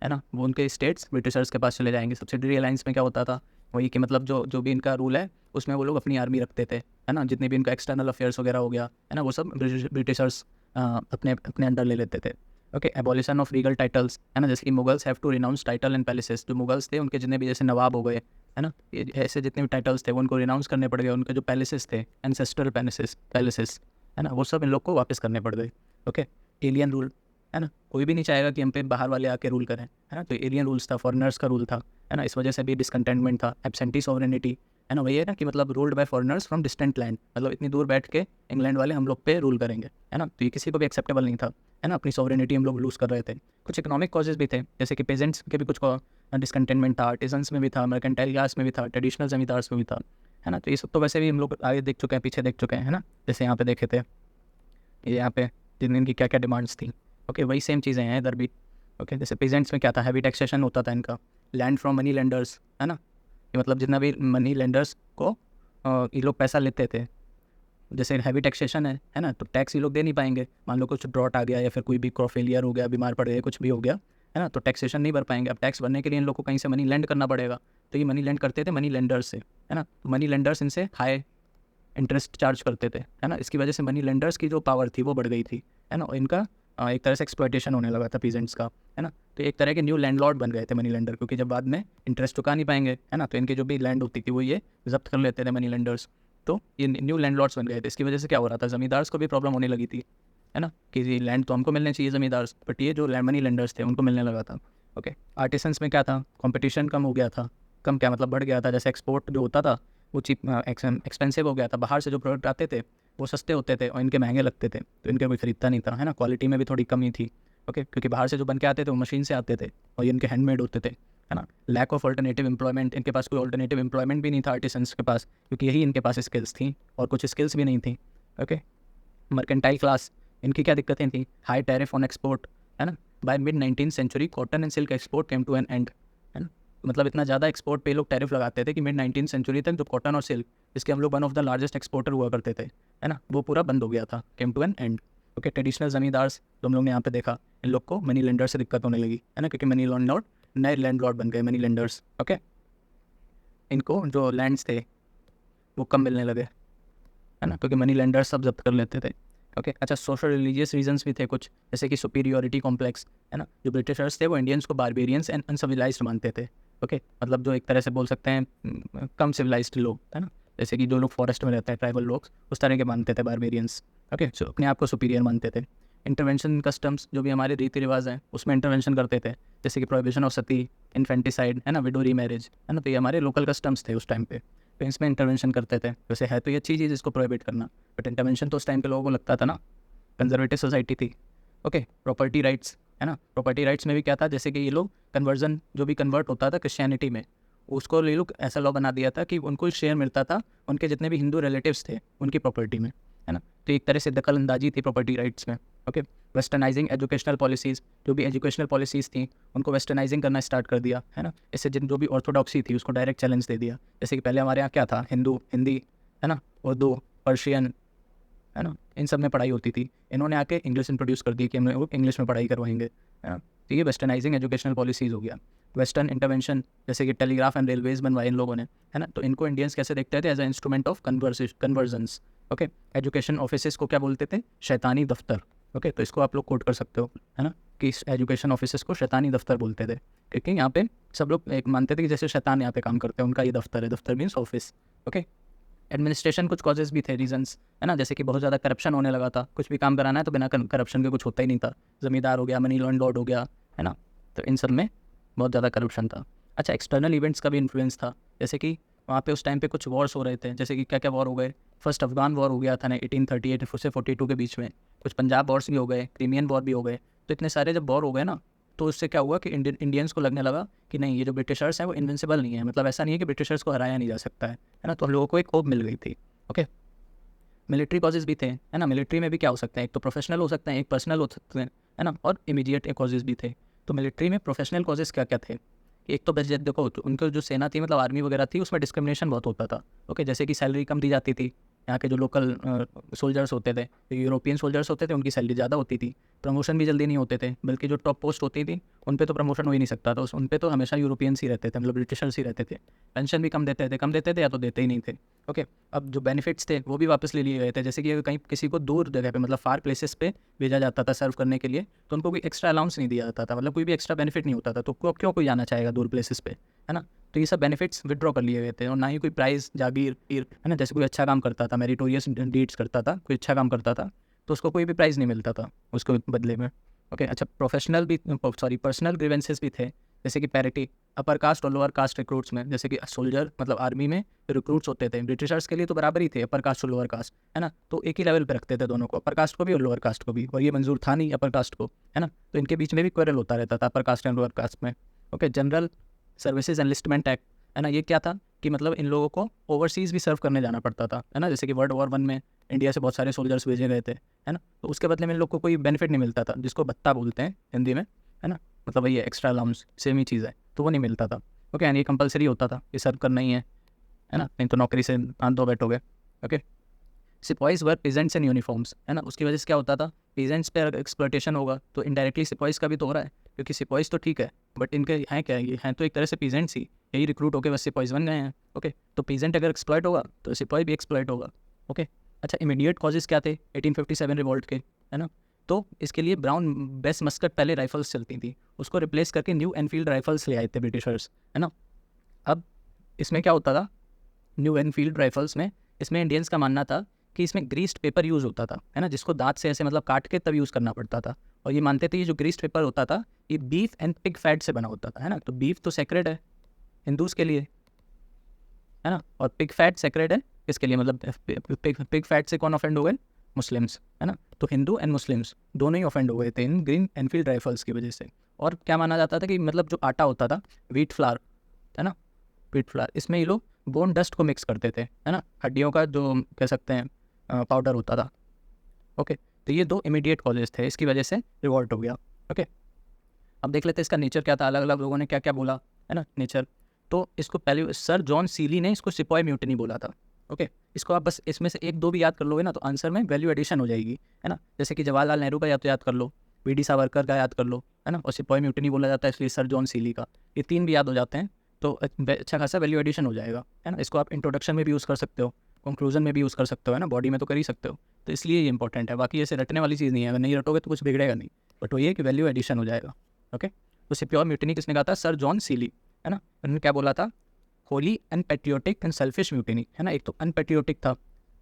है ना, वो उनके स्टेट्स ब्रिटिशर्स के पास चले जाएंगे। सब्सिडरी अलायंस में क्या होता था? वही कि मतलब जो भी इनका रूल है उसमें वो लोग अपनी आर्मी रखते थे, है ना, जितने भी इनका एक्सटर्नल अफेयर्स वगैरह हो गया, है ना, वो सब ब्रिटिशर्स अपने अपने अंडर ले लेते थे। Okay, abolition of legal titles, है ना, जैसे कि Mughals have to renounce title and palaces. जो मुगल्स थे उनके जितने भी जैसे नवाब हो गए, है ना, ये ऐसे जितने भी टाइटल्स थे वो उनको रिनाउंस करने पड़ गए। उनके जो पैलेसेस थे, एंसेस्ट्रल पैलेसेस, है ना, वो सब इन लोग को वापस करने पड़ गए। ओके, एलियन रूल, है ना, कोई भी नहीं चाहेगा कि हम पे बाहर वाले आके रूल करें, है ना, तो एलियन रूल्स था, फॉरेनर्स का रूल था, है ना, इस वजह से भी डिसकंटेंटमेंट था। एब्सेंटी सॉवरेनिटी, है ना, वही है ना कि मतलब ruled by foreigners from distant land, मतलब इतनी दूर बैठ के इंग्लैंड वाले हम लोग पे रूल करेंगे, है ना, तो ये किसी को भी एक्सेप्टेबल नहीं था, है ना, अपनी सॉवरेनिटी हम लोग लूज़ कर रहे थे। कुछ इकोनॉमिक कॉजेज भी थे, जैसे कि पेजेंट्स के भी कुछ डिसकंटेनमेंट था, आर्टिजन्स में भी था, मर्केंटाइल क्लास में भी था, ट्रेडिशनल जमींदार्स में भी था, है ना, तो ये सब तो वैसे भी हम लोग आगे देख चुके हैं, पीछे देख चुके हैं, है ना, जैसे यहाँ पे देखे थे, ये यहाँ पे जिनकी क्या क्या डिमांड्स थी। ओके, वही सेम चीज़ें हैं इधर भी। ओके, जैसे पेजेंट्स में क्या था, हैवी टैक्सेशन होता था इनका, लैंड फ्रॉम मनी लेंडर्स, है ना, ये मतलब जितना भी मनी लेंडर्स को ये लोग पैसा लेते थे, जैसे हैवी टैक्सेशन है ना, तो टैक्स ये लोग दे नहीं पाएंगे। मान लो कुछ ड्रॉट आ गया या फिर कोई भी क्रॉप फेलियर हो गया, बीमार पड़ गए, कुछ भी हो गया, है ना, तो टैक्सेशन नहीं भर पाएंगे। अब टैक्स भरने के लिए इन लोग को कहीं से मनी लैंड करना पड़ेगा, तो ये मनी लैंड करते थे मनी लेंडर्स से, है ना, मनी लेंडर्स इनसे हाई इंटरेस्ट चार्ज करते थे, है ना, इसकी वजह से मनी लेंडर्स की जो पावर थी वो बढ़ गई थी, है ना, और इनका एक तरह से एक्सप्लॉयटेशन होने लगा था पीजेंट्स का, है ना, तो एक तरह के न्यू लैंडलॉर्ड बन गए थे मनी लेंडर, क्योंकि जब बाद में इंटरेस्ट चुका नहीं पाएंगे, है ना, तो इनकी जो भी लैंड होती थी वो ये जब्त कर लेते थे मनी लेंडर्स, तो ये न्यू लैंडलॉर्ड्स बन गए थे। इसकी वजह से क्या हो रहा था, जमींदार्स को भी प्रॉब्लम होने लगी थी, है ना, कि ये लैंड तो हमको मिलने चाहिए जमींदार्स, बट ये जो मनी लेंडर्स थे उनको मिलने लगा था। ओके, आर्टिसंस में क्या था, कंपटीशन कम हो गया था, कम क्या मतलब बढ़ गया था, जैसे एक्सपोर्ट जो होता था वो चीप एक्सपेंसिव हो गया था, बाहर से जो प्रोडक्ट आते थे वो सस्ते होते थे और इनके महंगे लगते थे, तो इनके कोई खरीदता नहीं था, है ना, क्वालिटी में भी थोड़ी कमी थी। ओके, क्योंकि बाहर से जो बन के आते थे वो मशीन से आते थे और ये इनके हैंडमेड होते थे, है ना। लैक ऑफ अल्टरनेटिव एम्प्लॉयमेंट, इनके पास कोई अल्टरनेटिव एम्प्लॉयमेंट भी नहीं था आर्टिसंस के पास, क्योंकि यही इनके पास स्किल्स थी और कुछ स्किल्स भी नहीं थी। ओके, मर्केंटाइल क्लास, इनकी क्या दिक्कतें थी, हाई टैरिफ ऑन एक्सपोर्ट, है ना, by mid 19th century cotton and silk export came to an end, है ना, मतलब इतना ज़्यादा एक्सपोर्ट पे लोग टैरिफ लगाते थे कि मिड 19th सेंचुरी तक जो कॉटन और सिल्क, इसके हम लोग one of the largest exporter हुआ करते थे, है ना, वो पूरा बंद हो गया था, came to an end. Okay, traditional zamindars जो हम लोग ने यहाँ पे देखा, इन लोग को मनी लेंडर से दिक्कत होने लगी, है ना, क्योंकि मनी लैंडलॉर्ड नए लैंडलॉर्ड बन गए मनी लेंडर्स। ओके, इनको जो लैंड्स थे वो कम मिलने लगे, है ना, क्योंकि मनी लेंडर्स सब जब्त कर लेते थे। ओके, अच्छा, सोशल रिलीजियस रीजंस भी थे कुछ, जैसे कि सुपीरियोरिटी कॉम्प्लेक्स, है ना, जो ब्रिटिशर्स थे वो इंडियंस को बारबेरियंस एंड अनसिविलाइज्ड मानते थे। ओके, मतलब जो एक तरह से बोल सकते हैं कम सिविलाइज्ड लोग, है ना, जैसे कि जो लोग फॉरेस्ट में रहते हैं ट्राइबल लोग, उस तरह के मानते थे बारबेरियंस। ओके, सो अपने आप को सुपीरियर मानते थे। इंटरवेंशन कस्टम्स, जो भी हमारे रीति रिवाज हैं उसमें इंटरवेंशन करते थे, जैसे कि प्रोहिबिशन ऑफ सती, इन्फेंटिसाइड, है ना, विडो रीमैरिज, है ना, तो ये हमारे लोकल कस्टम्स थे उस टाइम पे, तो इसमें इंटरवेंशन करते थे। वैसे है तो ये अच्छी चीज़ इसको प्रोहिबिट करना, बट इंटरवेंशन तो उस टाइम पे लोगों को लगता था ना, कंजर्वेटिव सोसाइटी थी। ओके, प्रॉपर्टी राइट्स, है ना, प्रॉपर्टी राइट्स में भी क्या था, जैसे कि ये लोग कन्वर्जन जो भी कन्वर्ट होता था क्रिश्चियनिटी में, उसको ये लोग ऐसा लॉ बना दिया था कि उनको शेयर मिलता था उनके जितने भी हिंदू रिलेटिव्स थे उनकी प्रॉपर्टी में, है ना, तो एक तरह से दखल अंदाजी थी प्रॉपर्टी राइट्स में। ओके, वेस्टर्नाइजिंग एजुकेशनल पॉलिसीज़, जो भी एजुकेशनल पॉलिसीज़ थी उनको वेस्टर्नाइजिंग करना स्टार्ट कर दिया, है ना, इससे जिन जो भी ऑर्थोडॉक्सी थी उसको डायरेक्ट चैलेंज दे दिया। जैसे कि पहले हमारे यहाँ क्या था, हिंदी, है ना, उर्दू, पर्शियन, है ना, इन सब में पढ़ाई होती थी, इन्होंने आके इंग्लिश इंट्रोड्यूस कर दी कि हम लोग इंग्लिश में पढ़ाई करवाएंगे, है ना, तो ये वेस्टर्नाइजिंग एजुकेशनल पॉलिसीज़ हो गया। वेस्टर्न इंटरवेंशन, जैसे कि टेलीग्राफ एंड रेलवेज बनवाए इन लोगों ने, है ना, तो इनको इंडियंस कैसे देखते थे, as a instrument of conversions. Okay, education offices को क्या बोलते थे, शैतानी दफ्तर। ओके, तो इसको आप लोग कोट कर सकते हो, है ना, कि एजुकेशन ऑफिसेस को शैतानी दफ्तर बोलते थे, क्योंकि यहाँ पे सब लोग एक मानते थे कि जैसे शैतान यहाँ पे काम करते हैं, उनका ये दफ्तर है, दफ्तर मीन्स ऑफिस। ओके, एडमिनिस्ट्रेशन, कुछ कॉजेज़ भी थे, रीजंस, है ना, जैसे कि बहुत ज़्यादा करप्शन होने लगा था, कुछ भी काम कराना है तो बिना करप्शन के कुछ होता ही नहीं था, ज़मींदार हो गया, मनी लैंडलॉर्ड हो गया, है ना, तो इन सब में बहुत ज़्यादा करप्शन था। अच्छा, एक्सटर्नल इवेंट्स का भी इन्फ्लुएंस था, जैसे कि वहाँ पे उस टाइम पे कुछ वॉर्स हो रहे थे, जैसे कि क्या क्या वॉर हो गए, फर्स्ट अफगान वॉर हो गया था ना 1838 से 42 के बीच में, कुछ पंजाब वॉर्स भी हो गए, क्रीमियन वॉर भी हो गए, तो इतने सारे जब वॉर हो गए ना, तो उससे क्या हुआ कि इंडियंस को लगने लगा कि नहीं, ये जो ब्रिटिशर्स हैं वो इनविंसिबल नहीं है, मतलब ऐसा नहीं है कि ब्रिटिशर्स को हराया नहीं जा सकता है ना, तो हम लोगों को एक होप मिल गई थी। ओके, मिलिट्री कॉजेज़ भी थे, है ना, मिलिट्री में भी क्या हो सकता है, एक तो प्रोफेशनल हो सकते हैं, एक पर्सनल हो सकते हैं, है ना, और इमीडिएट कॉजेज़ भी थे। तो मिलिट्री में प्रोफेशनल कॉजेज़ क्या क्या थे, एक तो बस देखो, तो उनकी जो सेना थी, मतलब आर्मी वगैरह थी, उसमें डिस्क्रिमिनेशन बहुत होता था। ओके, जैसे कि सैलरी कम दी जाती थी, यहाँ के जो लोकल सोल्जर्स होते थे, जो यूरोपियन सोल्जर्स होते थे, उनकी सैलरी ज़्यादा होती थी, प्रमोशन भी जल्दी नहीं होते थे, बल्कि जो टॉप पोस्ट होती थी उन पे तो प्रमोशन हो ही नहीं सकता था, उन पे तो हमेशा यूरोपियंस ही रहते थे, मतलब ब्रिटिशर्स ही रहते थे। पेंशन भी कम देते थे या तो देते ही नहीं थे। ओके, अब जो बेनिफिट्स थे वो भी वापस ले लिए गए थे। जैसे कि अगर कहीं किसी को दूर जगह पे मतलब फार प्लेसेस पे भेजा जाता था सर्व करने के लिए, तो उनको कोई एक्स्ट्रा अलाउंस नहीं दिया जाता था, मतलब कोई भी एक्स्ट्रा बेनिफिट नहीं होता था। तो क्यों कोई जाना चाहेगा दूर प्लेसेस पे, है ना? तो ये सब बेनिफिट्स विड्रॉ कर लिए गए थे, और ना ही कोई प्राइज़ जागीर पीर, है ना? जैसे कोई अच्छा काम करता था, मेरिटोरियस डीड्स करता था, कोई अच्छा काम करता था, तो उसको कोई भी प्राइज़ नहीं मिलता था उसको बदले में। ओके, अच्छा, प्रोफेशनल भी, सॉरी, पर्सनल ग्रीवेंसेस भी थे, जैसे कि पैरिटी अपर कास्ट और लोअर कास्ट रिक्रूट्स में। जैसे कि सोल्जर मतलब आर्मी में रिक्रूट्स होते थे, ब्रिटिशर्स के लिए तो बराबर ही थे अपर कास्ट और लोअर कास्ट, है ना? तो एक ही लेवल पे रखते थे दोनों को, अपर कास्ट को भी और लोअर कास्ट को भी, और ये मंजूर था नहीं अपर कास्ट को, है ना? तो इनके बीच में भी क्वेरल होता रहता था upper caste and lower caste में। Okay, general services enlistment act, है ना? ये क्या था कि मतलब इन लोगों को ओवरसीज़ भी सर्व करने जाना पड़ता था, है ना? जैसे कि वर्ल्ड वॉर 1 में इंडिया से बहुत सारे सोल्जर्स भेजे गए थे, है ना? तो उसके बदले में इन लोग को कोई बेनिफिट नहीं मिलता था, जिसको भत्ता बोलते हैं हिंदी में, है ना? मतलब वही है, एक्स्ट्रा अलाउंस, सेम ही चीज़ है, तो वो नहीं मिलता था। ओके, एंड ये कंपलसरी होता था, ये सर्व करना ही है ना? नहीं तो नौकरी से हाथ धो बैठोगे। ओके, सिपॉइज वर पीजेंट्स इन यूनिफॉर्म्स, है ना? उसकी वजह से क्या होता था, पीजेंट्स पे अगर एक्सप्लॉयटेशन होगा तो इनडायरेक्टली सिपॉइज का भी तो हो रहा है, क्योंकि सिपॉइज तो ठीक है, बट इनके हैं क्या, ये हैं तो एक तरह से पीजेंट्स ही, यही रिक्रूट होकर बस सिपॉइज बन गए हैं। ओके, तो पीजेंट अगर एक्सप्लॉयट होगा तो सिपॉय भी एक्सप्लॉयट होगा। ओके, अच्छा, इमीडिएट कॉजेज क्या थे 1857 रिवॉल्ट के, है ना? तो इसके लिए ब्राउन बेस मस्कट पहले राइफल्स चलती थी, उसको रिप्लेस करके न्यू एनफील्ड राइफल्स ले आए थे ब्रिटिशर्स, है ना? अब इसमें क्या होता था, न्यू एनफील्ड राइफल्स में, इसमें इंडियंस का मानना था कि इसमें ग्रीस्ड पेपर यूज़ होता था, है ना? जिसको दांत से ऐसे मतलब काट के तब यूज़ करना पड़ता था, और ये मानते थे ये जो ग्रीस्ड पेपर होता था ये बीफ एंड पिग फैट से बना होता था, है ना? तो बीफ तो सेक्रेड है हिंदूज़ के लिए, है ना? और पिग फैट सेक्रेड है इसके लिए, मतलब पिग फैट से कौन ऑफेंड हो गए, मुस्लिम्स, है ना? तो हिंदू एंड मुस्लिम्स दोनों ही ऑफेंड हो गए थे इन ग्रीन एनफील्ड राइफल्स की वजह से। और क्या माना जाता था कि मतलब जो आटा होता था, व्हीट फ्लावर, है ना? व्हीट फ्लावर, इसमें ये लोग बोन डस्ट को मिक्स करते थे, है ना? हड्डियों का जो कह सकते हैं पाउडर होता था। ओके, तो ये दो इमीडिएट कॉजेज थे, इसकी वजह से रिवॉल्ट हो गया। ओके, अब देख लेते हैं इसका नेचर क्या था, अलग अलग लोगों ने क्या क्या बोला, है ना? नेचर, तो इसको पहले सर जॉन सीली ने इसको सिपॉय म्यूटिनी बोला था। ओके, इसको आप बस इसमें से एक दो भी याद कर लोगे ना तो आंसर में वैल्यू एडिशन हो जाएगी, है ना? जैसे कि जवाहरलाल नेहरू का या तो याद कर लो, वी.डी. सावरकर का याद कर लो, है ना? और सिपॉय म्यूटिनी बोला जाता है इसलिए सर जॉन सीली का, ये तीन भी याद हो जाते हैं तो अच्छा खासा वैल्यू एडिशन हो जाएगा, है ना? इसको आप इंट्रोडक्शन में भी यूज़ कर सकते हो, कंक्लूजन में भी यूज़ कर सकते हो, है ना? बॉडी में तो कर ही सकते हो, तो इसलिए ये इंपॉर्टेंट है। बाकी ऐसे रटने वाली चीज़ नहीं है, अगर नहीं रटोगे तो कुछ बिगड़ेगा नहीं, बट वो ये कि वैल्यू एडिशन हो जाएगा। ओके, तो सिप्योर म्यूटिनी किसने कहा था, सर जॉन सीली, है ना? उन्होंने क्या बोला था, होली अनपेट्रियोटिक एंड सेल्फिश म्यूटिनी, है ना? एक तो अनपेट्रियोटिक था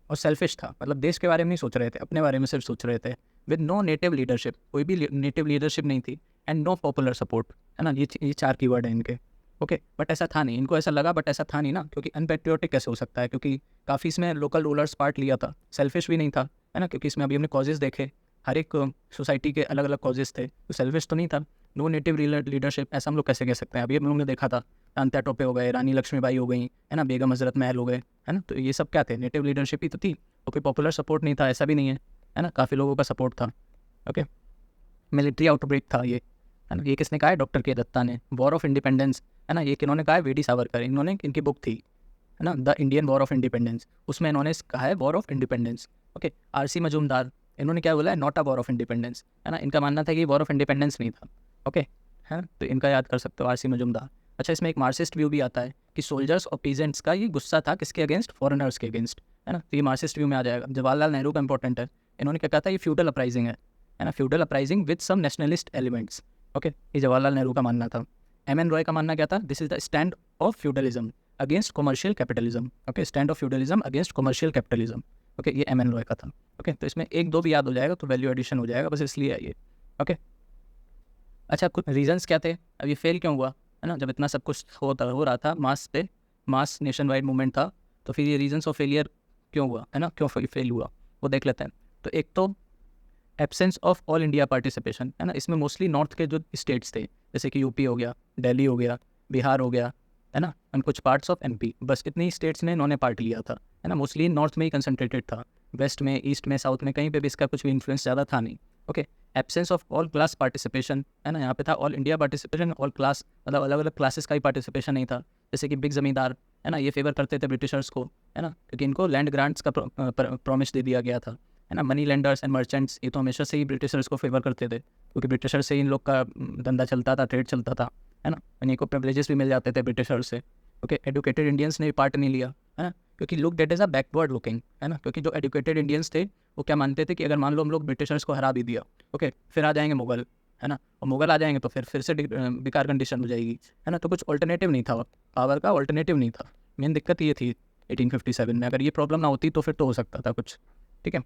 और सेल्फिश था, मतलब देश के बारे में नहीं सोच रहे थे, अपने बारे में सिर्फ सोच रहे थे, विद नो नेटिव लीडरशिप, कोई भी नेटिव लीडरशिप नहीं थी, एंड नो पॉपुलर सपोर्ट, है ना? ये चार कीवर्ड हैं इनके। ओके, बट ऐसा था नहीं, इनको ऐसा लगा बट ऐसा था नहीं ना, क्योंकि अनपेट्रियोटिक कैसे हो सकता है, क्योंकि काफ़ी इसमें लोकल रूलर्स पार्ट लिया था, सेल्फिश भी नहीं था, है ना? क्योंकि इसमें अभी हमने कॉजेज़ देखे, हर एक सोसाइटी के अलग अलग कॉजेज़ थे, तो सेल्फिश तो नहीं था। नो नेटिव लीडरशिप ऐसा हम लोग कैसे कह सकते हैं, अभी हम लोग ने देखा था, तांत्या टोपे हो गए, रानी लक्ष्मीबाई हो गई, है ना? बेगम हजरत महल हो गए, है ना? तो ये सब क्या थे, नेटिव लीडरशिप ही तो थी, तो कोई पॉपुलर सपोर्ट नहीं था, ऐसा भी नहीं है ना? काफ़ी लोगों का सपोर्ट था। ओके, मिलिट्री आउटब्रेक था ये, है ना? ये किसने कहा है, डॉक्टर के दत्ता ने। वॉर ऑफ इंडिपेंडेंस, है ना? ये किन्होंने कहा है, वी.डी. सावरकर, इन्होंने, इनकी बुक थी, है ना, the Indian war of independence, उसमें इन्होंने कहा है war of independence. Okay, RC. Majumdar, इन्होंने क्या बोला है, not a war of independence, है ना? इनका मानना था कि वॉर ऑफ इंडिपेंडेंस नहीं था। ओके, है ना? तो इनका याद कर सकते हो, आर.सी. मजूमदार। अच्छा, इसमें एक मार्क्सिस्ट व्यू भी आता है कि सोल्जर्स और पीजेंट्स का ये गुस्सा था किसके अगेंस्ट, फॉरेनर्स के अगेंस्ट, है ना? तो ये मार्क्सिस्ट व्यू में आ जाएगा। जवाहरलाल नेहरू का इंपॉर्टेंट है, इन्होंने क्या कहा था, ये फ्यूडल अपराइजिंग है ना? Feudal uprising with some nationalist elements. Okay, ये जवाहरलाल नेहरू का मानना था। एम.एन. रॉय का मानना क्या था, this is the stand of feudalism against commercial capitalism. Okay, stand of feudalism against commercial capitalism. Okay, ये एम.एन. रॉय का था। ओके, तो इसमें एक दो भी याद हो जाएगा तो वैल्यू एडिशन हो जाएगा, बस इसलिए है ये। ओके, अच्छा, कुछ रीजंस क्या थे, अब ये फेल क्यों हुआ, है ना? जब इतना सब कुछ हो रहा था मास पे, मास नेशन वाइड मूवमेंट था, तो फिर ये रीजंस ऑफ फेलियर क्यों हुआ, है ना? क्यों फेल हुआ वो देख लेते हैं। तो एक तो absence of all India participation, है ना? इसमें मोस्टली नॉर्थ के जो स्टेट्स थे, जैसे कि यूपी हो गया, दिल्ली हो गया, बिहार हो गया, है ना, एंड कुछ पार्ट्स ऑफ एमपी, बस इतनी स्टेट्स ने इन्होंने पार्ट लिया था, है ना? मोस्टली नॉर्थ में ही कंसंट्रेटेड था, वेस्ट में, ईस्ट में, साउथ में कहीं पे भी इसका कुछ भी इन्फ्लुएंस ज़्यादा था नहीं। Okay, absence of all class participation, है ना? यहाँ पे था all India participation, all class मतलब अलग अलग क्लासेस का ही पार्टिसिपेशन नहीं था, जैसे कि बिग जमींदार, है ना, ये फेवर करते थे ब्रिटिशर्स को, है ना, क्योंकि इनको लैंड ग्रांट्स का प्रॉमिस दे दिया गया था, है ना? मनी लेंडर्स एंड मर्चेंट्स, ये तो हमेशा से ही ब्रिटिशर्स को फेवर करते थे, क्योंकि ब्रिटिशर्स से ही इन लोग का धंधा चलता था, ट्रेड चलता था, है ना? इन्हीं को प्रिविलेजेस भी मिल जाते थे ब्रिटिशर्स से। ओके, एडुकेटेड इंडियंस ने भी पार्ट नहीं लिया, है ना? क्योंकि look that is a backward looking, है ना, क्योंकि जो एजुकेटेड इंडियंस थे वो क्या मानते थे कि अगर मान लो हम लोग ब्रिटिशर्स को हरा भी दिया, ओके, फिर आ जाएंगे मुगल, है ना, और मुगल आ जाएंगे तो फिर से बेकार कंडीशन हो जाएगी, है ना, तो कुछ ऑल्टरनेटिव नहीं था, पावर का ऑल्टरनेटिव नहीं था। मेन दिक्कत ये थी 1857 में, अगर ये प्रॉब्लम ना होती तो फिर तो हो सकता था कुछ, ठीक है।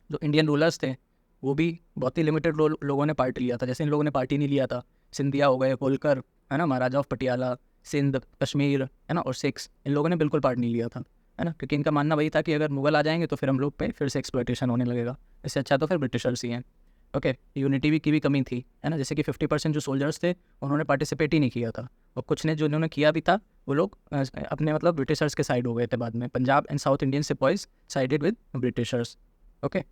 जो इंडियन रूलर्स थे वो भी बहुत ही लिमिटेड लोगों ने पार्ट लिया था, जैसे इन लोगों ने पार्टी नहीं लिया था, सिंधिया हो गए, होलकर, है ना, महाराजा ऑफ पटियाला, सिंध, कश्मीर, है ना, और सिख्स, इन लोगों ने बिल्कुल पार्ट नहीं लिया था, है ना, क्योंकि इनका मानना वही था कि अगर मुगल आ जाएंगे तो फिर हम लोग पे फिर से एक्सप्लॉयटेशन होने लगेगा, इससे अच्छा तो फिर ब्रिटिशर्स ही हैं। ओके, यूनिटी भी की भी कमी थी, है ना, जैसे कि 50% जो सोल्जर्स थे उन्होंने पार्टिसिपेट ही नहीं किया था, और कुछ ने जो इन्होंने किया भी था वो लोग अपने मतलब ब्रिटिशर्स के साइड हो गए थे बाद में। Punjab and south Indian sepoys sided with Britishers. Okay,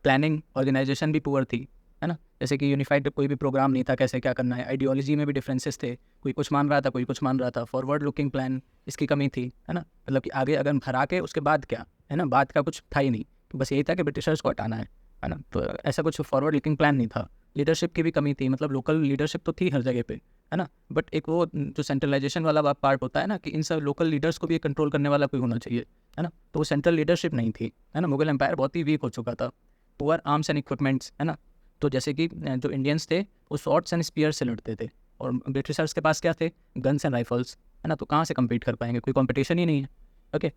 planning organisation भी पुअर थी, है ना, जैसे कि यूनिफाइड कोई भी प्रोग्राम नहीं था कैसे क्या करना है, आइडियोलॉजी में भी डिफरेंसेस थे, कोई कुछ मान रहा था कोई कुछ मान रहा था, फॉरवर्ड लुकिंग प्लान इसकी कमी थी, है ना, मतलब कि आगे अगर हरा के उसके बाद क्या, है ना, बाद का कुछ था ही नहीं, तो बस यही था कि ब्रिटिशर्स को हटाना है ना, तो ऐसा कुछ फॉरवर्ड लुकिंग प्लान नहीं था। लीडरशिप की भी कमी थी, मतलब लोकल लीडरशिप तो थी हर जगह पे, है ना, बट एक वो जो सेंट्रलाइजेशन वाला पार्ट होता है ना कि इन सब लोकल लीडर्स को भी कंट्रोल करने वाला कोई होना चाहिए, है ना, तो वो सेंट्रल लीडरशिप नहीं थी, है ना, मुगल एम्पायर बहुत ही वीक हो चुका था। पुअर आर्म्स एंड इक्विपमेंट्स, है ना, तो जैसे कि जो इंडियंस थे वो शॉर्ट्स एंड स्पीयर से लड़ते थे, और ब्रिटिशर्स के पास क्या थे, गन्स एंड राइफल्स, है ना, तो कहाँ से कम्पीट कर पाएंगे, कोई कॉम्पिटिशन ही नहीं है। ओके,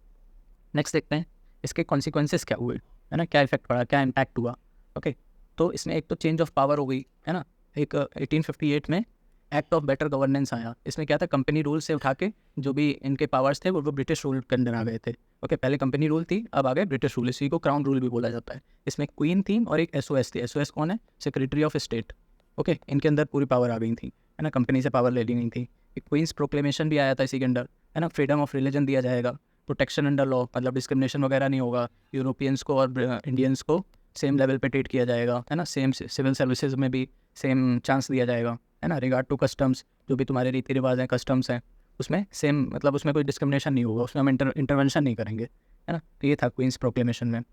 नेक्स्ट देखते हैं इसके कॉन्सिक्वेंसेस क्या हुए, है ना, क्या इफेक्ट पड़ा, क्या इम्पैक्ट हुआ। ओके, तो इसमें एक तो चेंज ऑफ पावर हो गई, है ना, एक 1858 में एक्ट ऑफ बेटर गवर्नेंस आया। इसमें क्या था, कंपनी रूल से उठा के जो भी इनके पावर्स थे वो ब्रिटिश रूल के अंदर आ गए थे। ओके, पहले कंपनी रूल थी, अब आ गए ब्रिटिश रूल, इसी को क्राउन रूल भी बोला जाता है। इसमें क्वीन थी और एक एसओएस थी। एसओएस कौन है, सेक्रेटरी ऑफ स्टेट। ओके, इनके अंदर पूरी पावर आ गई थी, है ना, कंपनी से पावर ले ली गई थी। एक क्वींस प्रोक्लेमेशन भी आया था इसी के अंदर, है ना, फ्रीडम ऑफ रिलीजन दिया जाएगा, प्रोटेक्शन अंडर लॉ, मतलब डिस्क्रिमिनेशन वगैरह नहीं होगा, यूरोपियंस को और इंडियंस को सेम लेवल पे ट्रीट किया जाएगा, है ना, सेम सिविल सर्विसेज में भी सेम चांस दिया जाएगा, है ना, रिगार्ड टू कस्टम्स, जो भी तुम्हारे रीति रिवाज हैं, कस्टम्स हैं, उसमें सेम, मतलब उसमें कोई डिस्क्रिमिनेशन नहीं होगा, उसमें हम इंटरवेंशन नहीं करेंगे, है ना, तो ये था क्वींस प्रोक्लेमेशन में।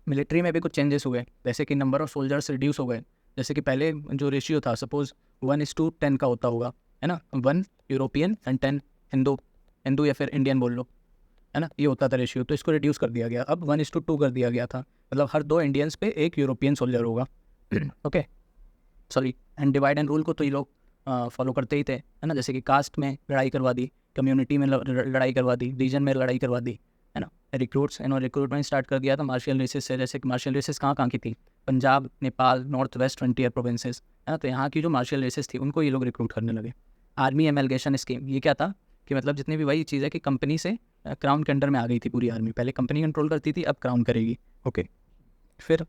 मिलिट्री में भी कुछ चेंजेस हुए, जैसे कि नंबर ऑफ सोल्जर्स रिड्यूस हो गए। जैसे कि पहले जो रेशियो था, सपोज 1:10 का होता होगा, है ना, 1 यूरोपियन एंड 10 हिंदू, हिंदू या फिर इंडियन बोल लो, है ना, ये होता था रेशियो, तो इसको रिड्यूस कर दिया गया, अब 1:2 कर दिया गया था, मतलब हर 2 इंडियंस पे एक यूरोपियन सोल्जर होगा। Okay, sorry, and divide and rule को तो ये लोग फॉलो करते ही थे, है ना, जैसे कि कास्ट में लड़ाई करवा दी, कम्युनिटी में लड़ाई करवा दी, रीजन में लड़ाई करवा दी, है ना, रिक्रूटमेंट स्टार्ट कर दिया था मार्शियल रेसेस से। जैसे कि मार्शियल रेसेस कहाँ कहाँ की थी, Punjab, Nepal, north west frontier provinces, है ना, तो यहाँ की जो मार्शियल रेसेस थी उनको ये लोग रिक्रूट करने लगे। आर्मी एमलगेशन स्कीम, ये क्या था कि मतलब जितनी भी वही चीज़ है कि कंपनी से क्राउन के अंडर में आ गई थी पूरी आर्मी, पहले कंपनी कंट्रोल करती थी, अब क्राउन करेगी। ओके, फिर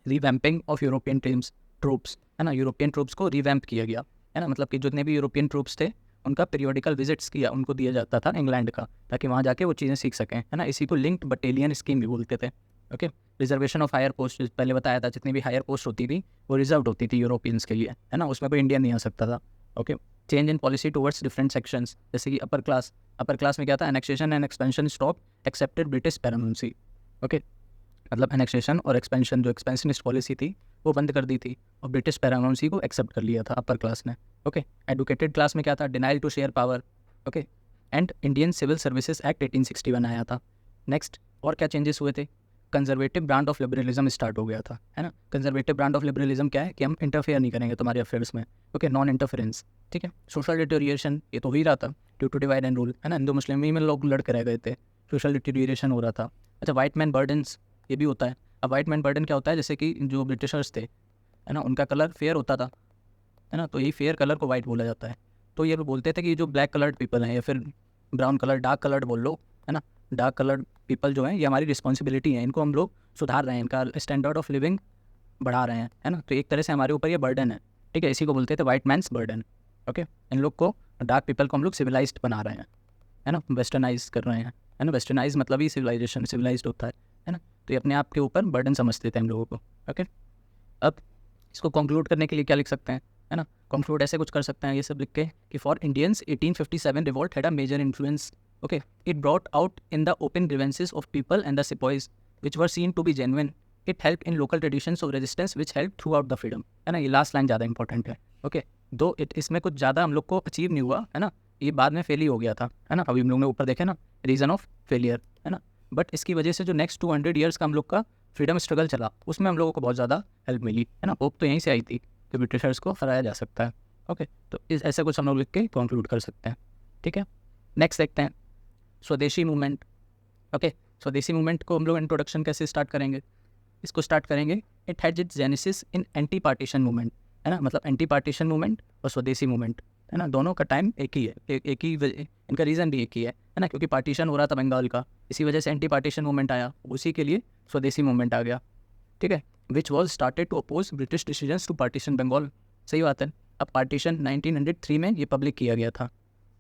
रिवैम्पिंग ऑफ यूरोपियन ट्रूप्स, है ना, यूरोपियन ट्रूप्स को रिवैम्प किया गया, है ना, मतलब कि जितने भी यूरोपियन ट्रूप्स थे उनका पीरियोडिकल विजिट्स किया उनको दिया जाता था इंग्लैंड का, ताकि वहाँ जाके वो चीज़ें सीख सकें, है ना, इसी को लिंक्ड बटालियन स्कीम भी बोलते थे। Okay, reservation of higher post, पहले बताया था जितनी भी हायर पोस्ट होती थी वो रिजर्व होती थी यूरोपियंस के लिए, है ना, उसमें कोई इंडियन नहीं आ सकता था। Okay, change in policy towards different sections, जैसे कि अपर क्लास में क्या था, annexation and expansion stop excepted British paramountcy. Okay, मतलब एनेक्सेशन और एक्सपेंशन, जो एक्सपेंशनिस्ट पॉलिसी थी वो बंद कर दी थी और ब्रिटिश पैरामेंसी को एक्सेप्ट कर लिया था अपर क्लास ने। ओके, एडुकेटेड क्लास में क्या था, denial to share power. Okay, and Indian civil services act 1861 आया था। नेक्स्ट और क्या चेंजेस हुए थे, conservative brand of liberalism start हो गया था, है ना, कंजर्वेटिव ब्रांड ऑफ लिबरलिज्म क्या है कि हम इंटरफेयर नहीं करेंगे तुम्हारे अफेयर्स में। ओके, नॉन इंटरफेरेंस, ठीक है। सोशल डिटोरिएशन, ये तो हो ही रहा था due to divide and rule, है ना, हिंदू मुस्लिम में लोग लड़ के रह गए थे, सोशल डिटोरिएशन हो रहा था। अच्छा, वाइट मैन बर्डन्स, ये भी होता है। अब वाइट मैन बर्डन क्या होता है, जैसे कि जो ब्रिटिशर्स थे, है ना, उनका कलर फेयर होता था, है ना, तो यही फेयर कलर को वाइट बोला जाता है। तो ये बोलते थे कि जो ब्लैक कलर्ड पीपल हैं या फिर ब्राउन कलर, डार्क कलर्ड बोल लो, है ना, डार्क कलर्ड पीपल जो हैं ये हमारी रिस्पॉन्सिबिलिटी है, इनको हम लोग सुधार रहे हैं, इनका स्टैंडर्ड ऑफ लिविंग बढ़ा रहे हैं, है ना, तो एक तरह से हमारे ऊपर ये बर्डन है, ठीक है, इसी को बोलते थे वाइट मैंस बर्डन। ओके, इन लोग को, डार्क पीपल को हम लोग सिविलाइज्ड बना रहे हैं, है ना, वेस्टर्नाइज कर रहे हैं, है ना, वेस्टर्नाइज मतलब ही सिविलाइजेशन, सिविलाइज्ड होता है ना, तो ये अपने आप के ऊपर बर्डन समझते थे हम लोगों को। ओके, अब इसको कंक्लूड करने के लिए क्या लिख सकते हैं, है ना, कंक्लूड ऐसे कुछ कर सकते हैं ये सब लिख के कि for Indians 1857 revolt had a major influence. Okay, it brought out in the open grievances of people and the sepoys which were seen to be genuine. It help in local traditions of resistance which help throughout the freedom, है ना, ये लास्ट लाइन ज़्यादा इंपॉर्टेंट है। ओके, दो इसमें कुछ ज़्यादा हम लोग को अचीव नहीं हुआ, है ना, ये बाद में फेल ही हो गया था, है ना, अभी हम लोग ने ऊपर देखे ना रीज़न ऑफ फेलियर, है ना। बट इसकी वजह से जो नेक्स्ट 200 ईयर्स का हम लोग का फ्रीडम स्ट्रगल चला, उसमें हम लोगों को बहुत ज़्यादा हेल्प मिली, है ना। होप तो यहीं से आई थी कि ब्रिटिशर्स को हराया जा सकता है। ओके, तो इस ऐसा कुछ हम लोग लिख के कंक्लूड कर सकते हैं, ठीक है। नेक्स्ट देखते हैं स्वदेशी मूवमेंट। ओके, स्वदेशी मूवमेंट को हम लोग इंट्रोडक्शन कैसे स्टार्ट करेंगे, इसको स्टार्ट करेंगे, it has its genesis in anti partition movement, है ना। मतलब एंटी पार्टीशन मूवमेंट और स्वदेशी मूवमेंट, है ना, दोनों का टाइम एक ही है, एक ही इनका रीज़न भी एक ही है ना, क्योंकि पार्टीशन हो रहा था बंगाल का, इसी वजह से एंटी पार्टीशन मूवमेंट आया, उसी के लिए स्वदेशी मूवमेंट आ गया, ठीक है। Which was started to oppose British decisions to partition Bengal. सही बात है। अब पार्टीशन 1903 में ये पब्लिक किया गया था,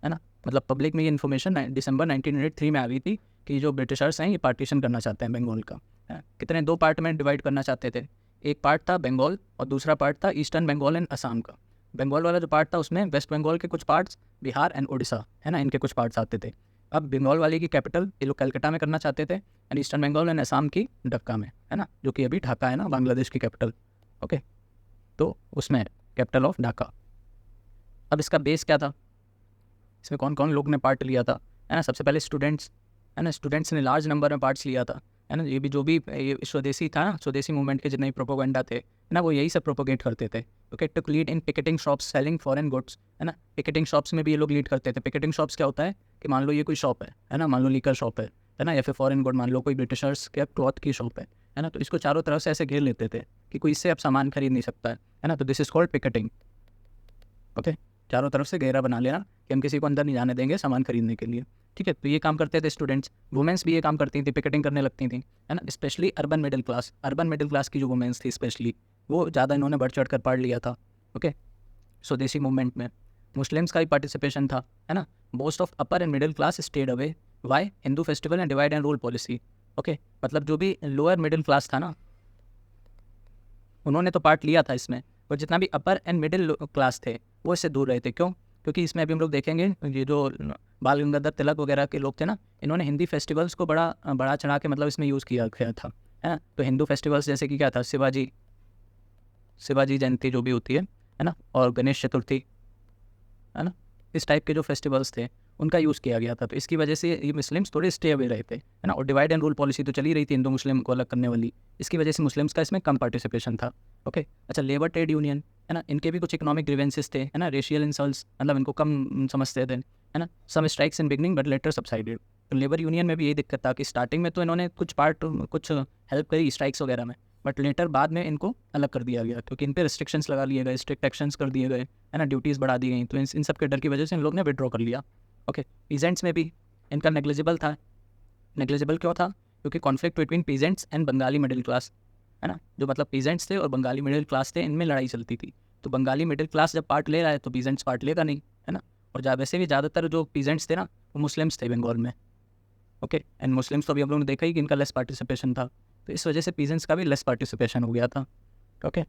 है ना। मतलब पब्लिक में ये इन्फॉर्मेशन दिसंबर 1903 में आ गई थी कि जो ब्रिटिशर्स हैं ये पार्टीशन करना चाहते हैं बंगाल का, है। कितने 2 पार्ट में डिवाइड करना चाहते थे, एक पार्ट था बंगाल और दूसरा पार्ट था ईस्टर्न बंगाल एंड असम का। बंगाल वाला जो पार्ट था उसमें वेस्ट बंगाल के कुछ पार्ट्स, बिहार एंड उड़ीसा, है ना, इनके कुछ पार्ट्स आते थे। अब बंगाल वाले की कैपिटल ये लोग कलकत्ता में करना चाहते थे, and eastern Bengal and Assam की ढाका में, है ना, जो कि अभी ढाका है ना, बांग्लादेश की कैपिटल। ओके, तो उसमें कैपिटल ऑफ ढाका। अब इसका बेस क्या था, इसमें कौन कौन लोग ने पार्ट लिया था, है ना। सबसे पहले स्टूडेंट्स, है ना, स्टूडेंट्स ने लार्ज नंबर में पार्ट्स लिया था, है ना। ये भी जो भी ये स्वदेशी था ना, स्वदेशी मूवमेंट के जितने भी प्रोपोगेंडा थे, है ना, वो यही सब प्रोपोगेट करते थे। Okay, took lead in picketing shops selling foreign goods, है ना। पिकेटिंग शॉप्स में भी ये लोग लीड करते थे। पिकेटिंग शॉप्स क्या होता है कि मान लो ये कोई शॉप है ना, मान लो लीकर शॉप है ना, या फिर फॉरेन गुड, मान लो कोई ब्रिटिशर्स के क्लॉथ की शॉप है ना, तो इसको चारों तरफ से ऐसे घेर लेते थे कि कोई इससे अब सामान खरीद नहीं सकता है ना, तो this is called picketing. Okay, चारों तरफ से घेरा बना लेना कि हम किसी को अंदर नहीं जाने देंगे सामान खरीदने के लिए, ठीक है। तो ये काम करते थे स्टूडेंट्स। वुमेंस भी ये काम करती थी, पिकेटिंग करने लगती थी, है ना। Specially urban middle class, urban middle class की जो वुमेंस थी स्पेशली, वो ज़्यादा इन्होंने बढ़ चढ़ कर पार्ट लिया था। ओके, स्वदेशी मूवमेंट में मुस्लिम्स का भी पार्टिसिपेशन था, है ना। Most of upper and middle class stayed away, why Hindu festival and divide and rule policy. Okay, मतलब जो भी लोअर मिडिल क्लास था ना, उन्होंने तो पार्ट लिया था इसमें, और जितना भी अपर एंड मिडिल क्लास थे वो इससे दूर रहे थे। क्यों? क्योंकि इसमें अभी हम लोग देखेंगे ये जो बाल गंगाधर तिलक वगैरह के लोग थे ना, इन्होंने हिंदी फेस्टिवल्स को बड़ा चढ़ा के मतलब इसमें यूज़ किया गया था, है ना। तो हिंदू फेस्टिवल्स जैसे कि क्या था, शिवाजी जयंती जो भी होती है ना, और गणेश चतुर्थी, है ना, इस टाइप के जो फेस्टिवल्स थे उनका यूज़ किया गया था। तो इसकी वजह से ये मुस्लिम्स थोड़े स्टे अवे रहे थे, है ना। और डिवाइड एंड रूल पॉलिसी तो चली रही थी हिंदू मुस्लिम को अलग करने वाली, इसकी वजह से मुस्लिम्स का इसमें कम पार्टिसिपेशन था। ओके, अच्छा, लेबर ट्रेड यूनियन, है ना, इनके भी कुछ इकोनॉमिक ग्रीवेंसेस थे, है ना। रेशियल इंसल्ट्स, मतलब इनको कम समझते थे, है ना। Some strikes in beginning but later subsided. तो लेबर यूनियन में भी यही दिक्कत था कि स्टार्टिंग में तो इन्होंने कुछ हेल्प करी स्ट्राइक्स वगैरह में, बट लेटर बाद में इनको अलग कर दिया गया क्योंकि इन पे रिस्ट्रिक्शंस लगा लिए गए, स्ट्रिक्ट एक्शंस कर दिए गए, है ना, ड्यूटीज़ बढ़ा दी गई। तो इन सब के डर की वजह से इन लोग ने विड्रॉ कर लिया। ओके, पीजेंट्स में भी इनका नेग्लिजिबल था। नेग्लिजिबल क्यों था? क्योंकि conflict between peasants and Bengali middle class, है ना। जो मतलब पीजेंट्स थे और बंगाली मिडिल क्लास थे, इनमें लड़ाई चलती थी। तो बंगाली मिडिल क्लास जब पार्ट ले रहा है तो पीजेंट्स पार्ट लेगा नहीं, है ना। और वैसे भी ज़्यादातर जो पीजेंट्स थे ना वो मुस्लिम्स थे बंगाल में। ओके, एंड मुस्लिम्स तो अभी हम लोगों ने देखा ही कि इनका लेस पार्टिसिपेशन था, तो इस वजह से पीजेंट्स का भी लेस पार्टिसिपेशन हो गया था। ओके,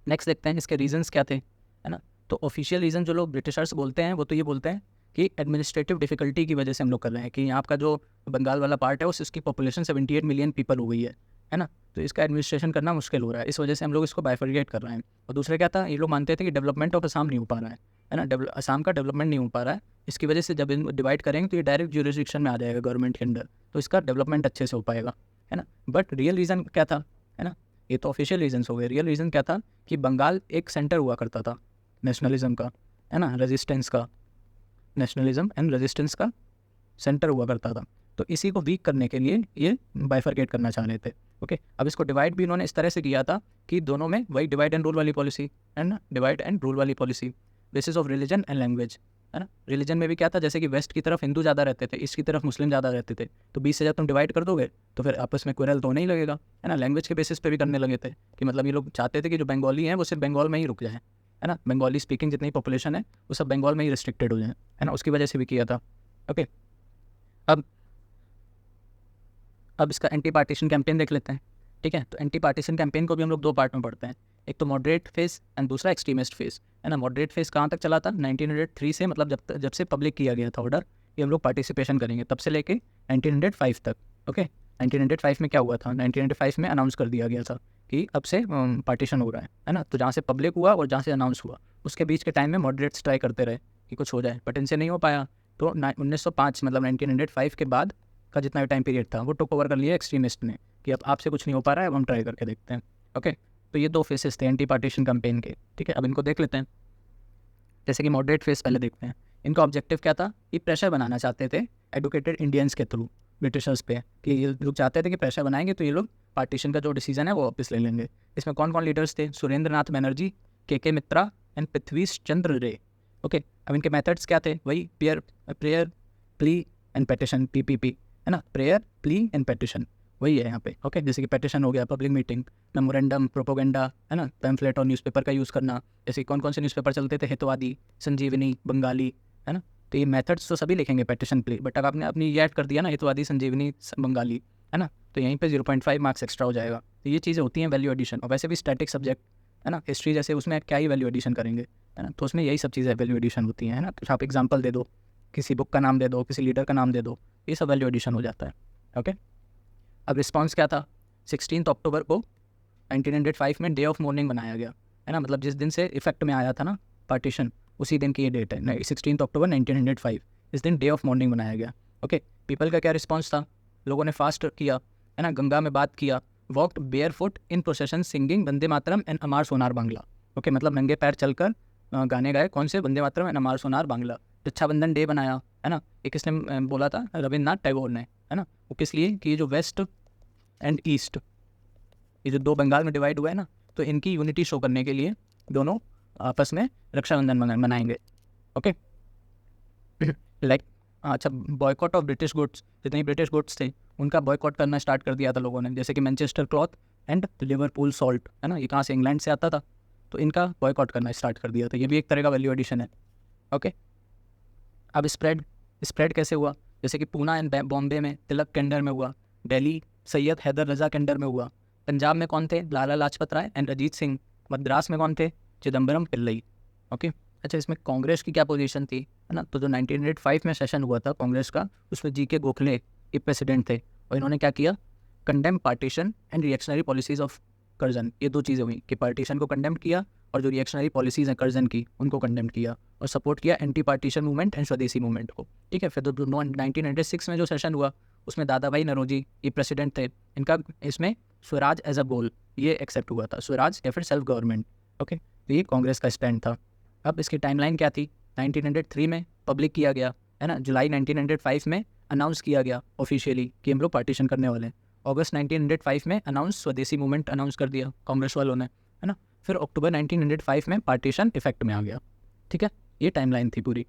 नेक्स्ट देखते हैं इसके रीजंस क्या थे, है ना। तो ऑफिशियल रीज़न जो लोग ब्रिटिशर्स बोलते हैं वो तो ये बोलते हैं कि एडमिनिस्ट्रेटिव डिफिकल्टी की वजह से हम लोग कर रहे हैं कि यहाँ का जो बंगाल वाला पार्ट है उसकी पॉपुलेशन 78 मिलियन पीपल हो गई है ना। तो इसका एडमिनिस्ट्रेशन करना मुश्किल हो रहा है, इस वजह से हम लोग इसको बाइफरगेट कर रहे हैं। और दूसरा क्या था, ये लोग मानते थे कि डेवलपमेंट ऑफ असम नहीं हो पा रहा है ना, असम का डेवलपमेंट नहीं हो पा रहा है। इसकी वजह से जब डिवाइड करेंगे तो ये डायरेक्ट ज्यूरिसडिक्शन में आ जाएगा गवर्नमेंट के अंडर, तो इसका डेवलपमेंट अच्छे से हो पाएगा, है ना। बट रियल रीज़न क्या था, है ना, ये तो ऑफिशियल रीजन्स हो गए। रियल रीज़न क्या था कि बंगाल एक सेंटर हुआ करता था नेशनलिज्म का, है ना, रेजिस्टेंस का, नेशनलिज्म एंड रेजिस्टेंस का सेंटर हुआ करता था। तो इसी को वीक करने के लिए ये बाइफरकेट करना चाह रहे थे। ओके, अब इसको डिवाइड भी इन्होंने इस तरह से किया था कि दोनों में वही डिवाइड एंड रूल वाली पॉलिसी, है ना, डिवाइड एंड रूल वाली policy, basis of religion and language, है ना। रिलीजन में भी क्या था, जैसे कि वेस्ट की तरफ हिंदू ज़्यादा रहते थे, ईस्ट की तरफ मुस्लिम ज़्यादा रहते थे, तो 20 से जब तुम डिवाइड कर दोगे तो फिर आपस में क्वेरल तो होने ही लगेगा, है ना। लैंग्वेज के बेसिस पे भी करने लगे थे कि मतलब ये लोग चाहते थे कि जो बंगाली हैं वो सिर्फ बंगाल में ही रुक जाए, है ना, बंगाली स्पीकिंग जितनी पॉपुलेशन है वो सब बंगाल में ही रिस्ट्रिक्टेड हो जाए, है ना, उसकी वजह से भी किया था। ओके, अब इसका एंटी पार्टीशन कैंपेन देख लेते हैं, ठीक है। तो एंटी पार्टीशन कैंपेन को भी हम लोग 2 पार्ट में पढ़ते हैं, एक तो मॉडरेट फेज एंड दूसरा एक्सट्रीमिस्ट फेज, है ना। मॉडरेट फेज कहाँ तक चला था, 1903 से, मतलब जब से पब्लिक किया गया था ऑर्डर कि हम लोग पार्टिसिपेशन करेंगे, तब से लेके 1905 तक। ओके, 1905 में क्या हुआ था, 1905 में अनाउंस कर दिया गया था कि अब से पार्टीशन हो रहा है ना। तो जहाँ से पब्लिक हुआ और जहाँ से अनाउंस हुआ उसके बीच के टाइम में मॉडरेट्स ट्राई करते रहे कि कुछ हो जाए, बट इनसे नहीं हो पाया तो 1905 मतलब 1905 के बाद का जितना भी टाइम पीरियड था वो टुक ओवर कर लिया एक्सट्रीमिस्ट ने कि अब आपसे कुछ नहीं हो पा रहा है, अब हम ट्राई करके देखते हैं। ओके, तो ये 2 फेसेस थे एंटी पार्टीशन कैंपेन के। ठीक है, अब इनको देख लेते हैं। जैसे कि मॉडरेट फेस पहले देखते हैं। इनका ऑब्जेक्टिव क्या था? ये प्रेशर बनाना चाहते थे एडुकेटेड इंडियंस के थ्रू ब्रिटिशर्स पे, कि ये लोग चाहते थे कि प्रेशर बनाएंगे तो ये लोग पार्टीशन का जो डिसीजन है वो वापस ले लेंगे। इसमें कौन कौन लीडर्स थे? सुरेंद्र नाथ बनर्जी, के मित्रा एंड पृथ्वीश चंद्र रे। ओके, अब इनके मेथड्स क्या थे? वही prayer plea and petition, PPP है ना, प्रेयर प्ली एंड पेटिशन वही है यहाँ पे। ओके, जैसे कि पेटिशन हो गया, पब्लिक मीटिंग, मेमोरेंडम, प्रोपोगेंडा है ना, पैम्फलेट और न्यूज़पेपर का यूज़ करना। जैसे कौन कौन से न्यूज़पेपर चलते थे? हितवादी, संजीवनी, बंगाली है ना। तो ये मेथड्स तो सभी लिखेंगे पेटिशन प्ले, बट अगर आपने अपनी ये ऐड कर दिया ना हितवादी, संजीवनी, बंगाली है ना, तो यहीं पे 0.5 मार्क्स एक्स्ट्रा हो जाएगा। तो ये चीज़ें होती हैं वैल्यू एडिशन। और वैसे भी स्टैटिक सब्जेक्ट है ना, हिस्ट्री जैसे, उसमें क्या ही वैल्यू एडिशन करेंगे है ना, तो उसमें यही सब चीज़ें वैल्यू एडिशन होती हैं है ना। कुछ आप एग्जाम्पल दे दो, किसी बुक का नाम दे दो, किसी लीडर का नाम दे दो, ये सब वैल्यू एडिशन हो जाता है। ओके, अब रिस्पॉन्स क्या था? 16 अक्टूबर को 1905 में डे ऑफ मॉर्निंग बनाया गया है ना, मतलब जिस दिन से इफेक्ट में आया था ना पार्टीशन, उसी दिन की ये डेट है 16 अक्टूबर 1905, इस दिन डे ऑफ मॉर्निंग बनाया गया। ओके, पीपल का क्या रिस्पॉन्स था? लोगों ने फास्ट किया है ना, गंगा में बात किया, walked barefoot in procession singing Vande Mataram and Amar Sonar Bangla. Okay, मतलब नंगे पैर चलकर गाने गाए, कौन से? वंदे मातरम एंड अमार सोनार बांग्ला। रक्षाबंधन डे बनाया है ना, ये किसने बोला था? रविन्द्रनाथ टैगोर ने है ना। वो किस लिए? कि ये जो वेस्ट एंड ईस्ट, ये जो 2 बंगाल में डिवाइड हुआ है ना, तो इनकी यूनिटी शो करने के लिए दोनों आपस में रक्षाबंधन मनाएंगे। ओके, लाइक अच्छा, बॉयकॉट ऑफ ब्रिटिश गुड्स, जितने ब्रिटिश गुड्स थे उनका बॉयकॉट करना स्टार्ट कर दिया था लोगों ने, जैसे कि Manchester cloth and Liverpool salt है ना, ये कहाँ से? इंग्लैंड से आता था, तो इनका बॉयकॉट करना स्टार्ट कर दिया था। ये भी एक तरह का वैल्यू एडिशन है। ओके, अब स्प्रेड कैसे हुआ? जैसे कि पूना एंड बॉम्बे में तिलक के अंडर में हुआ, दिल्ली सैयद हैदर रजा के अंडर में हुआ, पंजाब में कौन थे? लाला लाजपत राय एंड अजीत सिंह, मद्रास में कौन थे? चिदम्बरम पिल्लई। ओके, अच्छा, इसमें कांग्रेस की क्या पोजीशन थी है ना, तो जो 1905 में सेशन हुआ था कांग्रेस का, उसमें GK गोखले ये प्रेसिडेंट थे, और इन्होंने क्या किया? Condemn partition and reactionary policies of Curzon. ये 2 चीज़ें हुई कि पार्टीशन को कंडेम किया और जो रिएक्शनरी पॉलिसीज़ हैं कर्जन की उनको कंडेम किया, और सपोर्ट किया एंटी पार्टीशन मूवमेंट एंड स्वदेशी मूवमेंट को। ठीक है, फिर 1996 में जो सेशन हुआ उसमें दादा भाई नौरोजी ये प्रेसिडेंट थे, इनका इसमें स्वराज एज अ गोल ये एक्सेप्ट हुआ था, स्वराज या फिर सेल्फ गवर्नमेंट। ओके, तो ये कांग्रेस का स्टैंड था। अब इसकी टाइमलाइन क्या थी? 1903 में पब्लिक किया गया है ना, जुलाई 1905 में अनाउंस किया गया ऑफिशियली कि हम लोग पार्टीशन करने वाले हैं, अगस्त 1905 में अनाउंस स्वदेशी मूवमेंट अनाउंस कर दिया कांग्रेस वालों ने है ना, फिर अक्टूबर 1905 में पार्टीशन इफेक्ट में आ गया। ठीक है, ये टाइमलाइन थी पूरी।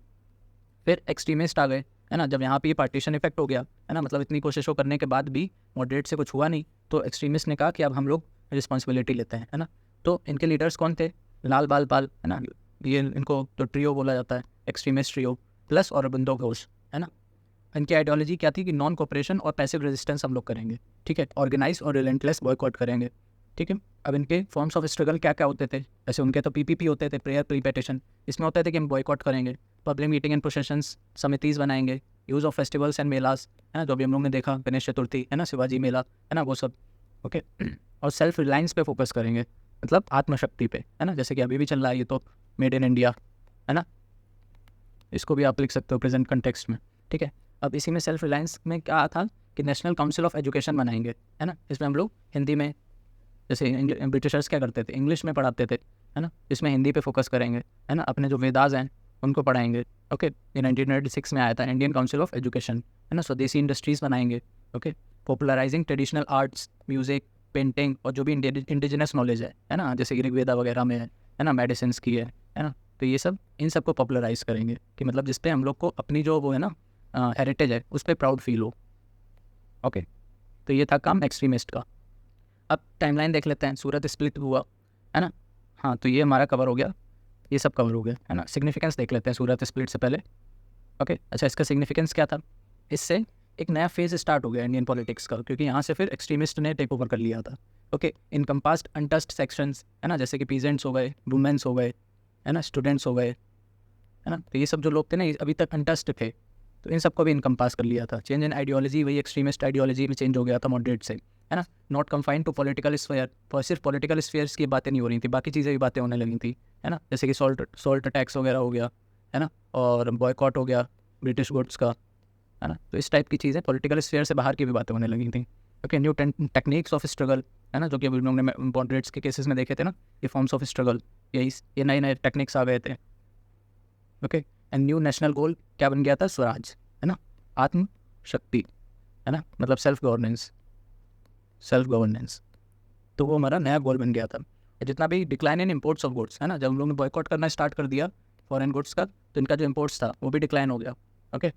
फिर एक्सट्रीमिस्ट आ गए है ना, जब यहाँ पे ये पार्टीशन इफेक्ट हो गया है ना, मतलब इतनी कोशिशों करने के बाद भी मॉडरेट से कुछ हुआ नहीं, तो एक्सट्रीमिस्ट ने कहा कि अब हम लोग रिस्पॉन्सिबिलिटी लेते हैं है ना। तो इनके लीडर्स कौन थे? लाल बाल पाल है ना, ये इनको तो ट्रियो बोला जाता है, extremist trio, plus Aurobindo Ghosh है ना। इनकी आइडियोलॉजी क्या थी? कि नॉन कोऑपरेशन और पैसिव रेजिस्टेंस हम लोग करेंगे। ठीक है, ऑर्गेनाइज और रिलेंटलेस बॉयकॉट करेंगे। ठीक है, अब इनके फॉर्म्स ऑफ स्ट्रगल क्या क्या होते थे? जैसे उनके तो PPP होते थे, प्रेयर प्री पेटिशन, इसमें होता था कि हम बॉयकॉट करेंगे, पब्लिक मीटिंग एंड प्रोसेशंस, समितिज़ बनाएंगे, use of festivals and MELAS है ना, जो भी हम लोग ने देखा, गणेश चतुर्थी है ना, शिवाजी मेला है ना, वो सब। ओके, और सेल्फ रिलायंस पे फोकस करेंगे, मतलब आत्मशक्ति पे है ना, जैसे कि अभी भी चल रहा है ये तो मेड इन इंडिया है ना, इसको भी आप लिख सकते हो प्रेजेंट कंटेक्स्ट में। ठीक है, अब इसी में सेल्फ रिलायंस में क्या था कि नेशनल काउंसिल ऑफ एजुकेशन बनाएंगे है ना, इसमें हम लोग हिंदी में, जैसे ब्रिटिशर्स क्या करते थे इंग्लिश में पढ़ाते थे है ना, इसमें हिंदी पे फोकस करेंगे है ना, अपने जो वेदास हैं उनको पढ़ाएंगे। ओके, ये 1996 में आया था इंडियन काउंसिल ऑफ एजुकेशन है ना। स्वदेशी इंडस्ट्रीज़ बनाएंगे। Okay, popularising traditional arts, music, painting और जो भी इंडिजिनस नॉलेज है ना, जैसे ऋग्वेदा वगैरह में है ना, मेडिसिन की है ना, तो ये सब इन सब को पॉपुलराइज करेंगे कि मतलब जिस पे हम लोग को अपनी जो वो है ना हेरिटेज है उस पर प्राउड फील हो। ओके, तो ये था काम एक्सट्रीमिस्ट का। अब टाइमलाइन देख लेते हैं, सूरत स्प्लिट हुआ है ना, हाँ तो ये हमारा कवर हो गया, ये सब कवर हो गया है ना। सिग्निफिकेंस देख लेते हैं सूरत स्प्लिट से पहले। ओके, अच्छा इसका सिग्निफिकेंस क्या था? इससे एक नया फेज स्टार्ट हो गया इंडियन पॉलिटिक्स का, क्योंकि यहाँ से फिर एक्सट्रीमिस्ट ने टेक ओवर कर लिया था। ओके, इनकम्पास्ड अनटच्ड सेक्शंस है ना, जैसे कि पीजेंट्स हो गए, वुमेन्स हो गए है ना, स्टूडेंट्स हो गए है ना, तो ये सब जो लोग थे ना अभी तक अनटच्ड थे, तो इन सबको भी इनकम्पास कर लिया था। चेंज इन आइडियोलॉजी, वही एक्सट्रीमिस्ट आइडियोलॉजी में चेंज हो गया था मॉडरेट से है ना। Not confined to political sphere, पर सिर्फ पॉलिटिकल स्फेयर्स की बातें नहीं हो रही थी, बाकी चीज़ें भी बातें होने लगी थी है ना, जैसे कि सॉल्ट अटैक्स वगैरह हो गया है ना, और बॉयकॉट हो गया, ब्रिटिश गुड्स का, है ना। तो इस टाइप की चीज़ें पॉलिटिकल स्फीयर से बाहर की भी बातें होने लगी थी। Okay, new techniques of struggle, है ना, जो कि अभी लोगों ने मॉडरेट्स के केसेस में देखे थे ना, ये फॉर्म्स ऑफ स्ट्रगल, ये नए नए टेक्निक्स आ गए थे। ओके, एंड न्यू नेशनल गोल क्या बन गया था? स्वराज, है ना, आत्म शक्ति, है ना, मतलब सेल्फ गवर्नेंस। तो वो हमारा नया गोल बन गया था। जितना भी decline in imports of goods, है ना, जब हम लोगों ने बॉयकॉट करना स्टार्ट कर दिया फॉरेन गुड्स का, तो इनका जो इम्पोर्ट्स था वो भी डिक्लाइन हो गया। ओके,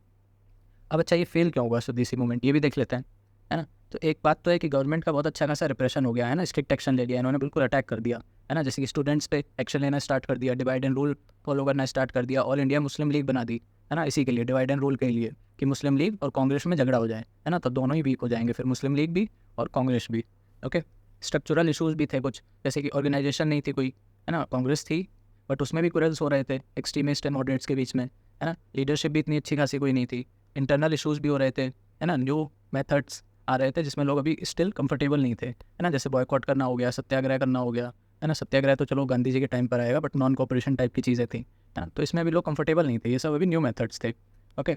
अब अच्छा ये फेल क्यों हुआ स्वदेशी मूवमेंट, ये भी देख लेते हैं, है ना। तो एक बात तो है कि गवर्नमेंट का बहुत अच्छा खासा रिप्रेशन हो गया, है ना, स्ट्रिक्ट एक्शन ले लिया इन्होंने, बिल्कुल अटैक कर दिया, है ना। जैसे कि स्टूडेंट्स पे एक्शन लेना स्टार्ट कर दिया, डिवाइड एंड रूल फॉलो करना स्टार्ट कर दिया, ऑल इंडिया मुस्लिम लीग बना दी, है ना, इसी के लिए, डिवाइड एंड रूल के लिए, कि मुस्लिम लीग और कांग्रेस में झगड़ा हो जाए, है ना, तो दोनों ही वीक हो जाएंगे, फिर मुस्लिम लीग भी और कांग्रेस भी। ओके, स्ट्रक्चरल इशूज़ भी थे कुछ, जैसे कि ऑर्गेनाइजेशन नहीं थी कोई, है ना, कांग्रेस थी बट उसमें भी कुरल्स हो रहे थे एक्सट्रीमिस्ट एंड मॉडरेट्स के बीच में, है ना। लीडरशिप भी इतनी अच्छी खासी कोई नहीं थी, इंटरनल इशूज़ भी हो रहे थे, है ना, न्यू मेथड्स आ रहे थे जिसमें लोग अभी स्टिल कंफर्टेबल नहीं थे, है ना, जैसे बॉयकॉट करना हो गया, सत्याग्रह करना हो गया, है ना। सत्याग्रह तो चलो गांधी जी के टाइम पर आएगा, बट नॉन कोऑपरेशन टाइप की चीज़ें थी, है ना, तो इसमें भी लोग कंफर्टेबल नहीं थे, ये सब अभी न्यू मेथड्स थे। Okay,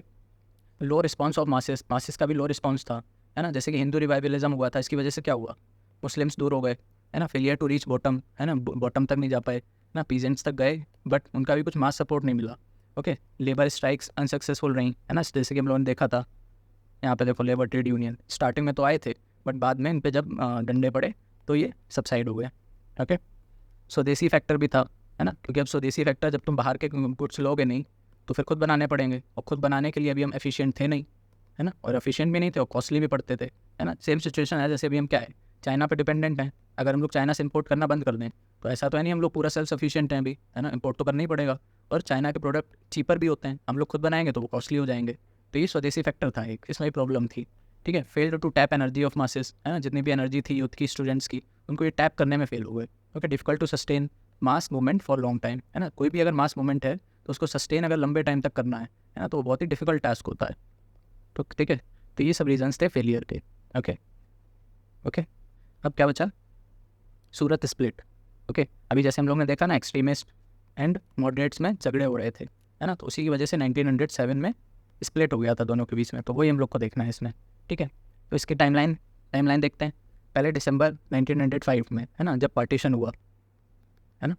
low response of masses का भी लो रिस्पॉन्स था, है ना, जैसे कि हिंदू रिवाइवलिज्म हुआ था, इसकी वजह से क्या हुआ? मुस्लिम्स दूर हो गए, है ना, फेलियर टू रीच बॉटम, है ना, बॉटम तक नहीं जा पाए, ना, पीजेंट्स तक गए बट उनका भी कुछ मास सपोर्ट नहीं मिला। ओके, लेबर स्ट्राइक्स अनसक्सेसफुल रही, है ना, जैसे कि हम लोगों ने देखा था, यहाँ पे देखो लेबर ट्रेड यूनियन स्टार्टिंग में तो आए थे बट बाद में इन पे जब डंडे पड़े तो ये सबसाइड हो गए। ओके, स्वदेशी फैक्टर भी था, है ना, क्योंकि अब स्वदेशी फैक्टर जब तुम बाहर के गुड्स लोगे नहीं तो फिर खुद बनाने पड़ेंगे, और खुद बनाने के लिए अभी हम एफिशिएंट थे नहीं, है ना, और एफिशिएंट भी नहीं थे और कॉस्टली भी पड़ते थे, है ना। सेम सिचुएशन है जैसे अभी हम क्या है, चाइना पे डिपेंडेंट हैं। अगर हम लोग चाइना से इंपोर्ट करना बंद कर दें तो ऐसा तो है नहीं हम लोग पूरा सेल्फ सफिशिएंट हैं अभी, है ना, इंपोर्ट तो करना ही पड़ेगा, और चाइना के प्रोडक्ट चीपर भी होते हैं, हम लोग खुद बनाएंगे तो वो कॉस्टली हो जाएंगे। तो ये स्वदेशी फैक्टर था एक, इसमें प्रॉब्लम थी। ठीक है, failed to tap energy of masses, है ना, जितनी भी एनर्जी थी यूथ की, स्टूडेंट्स की, उनको ये टैप करने में फेल हो गए। Okay, difficult to sustain mass movement for long time, है ना, कोई भी अगर मास मूवमेंट है तो उसको सस्टेन अगर लंबे टाइम तक करना है ना, तो वो बहुत ही डिफिकल्ट टास्क होता है। तो ठीक है, तो ये सब रीजंस थे फेलियर के। ओके ओके, अब क्या बचा? सूरत स्प्लिट। ओके, अभी जैसे हम लोग ने देखा ना, एक्सट्रीमिस्ट एंड मॉडरेट्स में झगड़े हो रहे थे, है ना, तो उसी की वजह से 1907 में स्प्लिट हो गया था दोनों के बीच में, तो वही हम लोग को देखना है इसमें। ठीक है, तो इसकी टाइमलाइन देखते हैं। पहले दिसंबर 1905 में, है ना, जब पार्टीशन हुआ, है ना,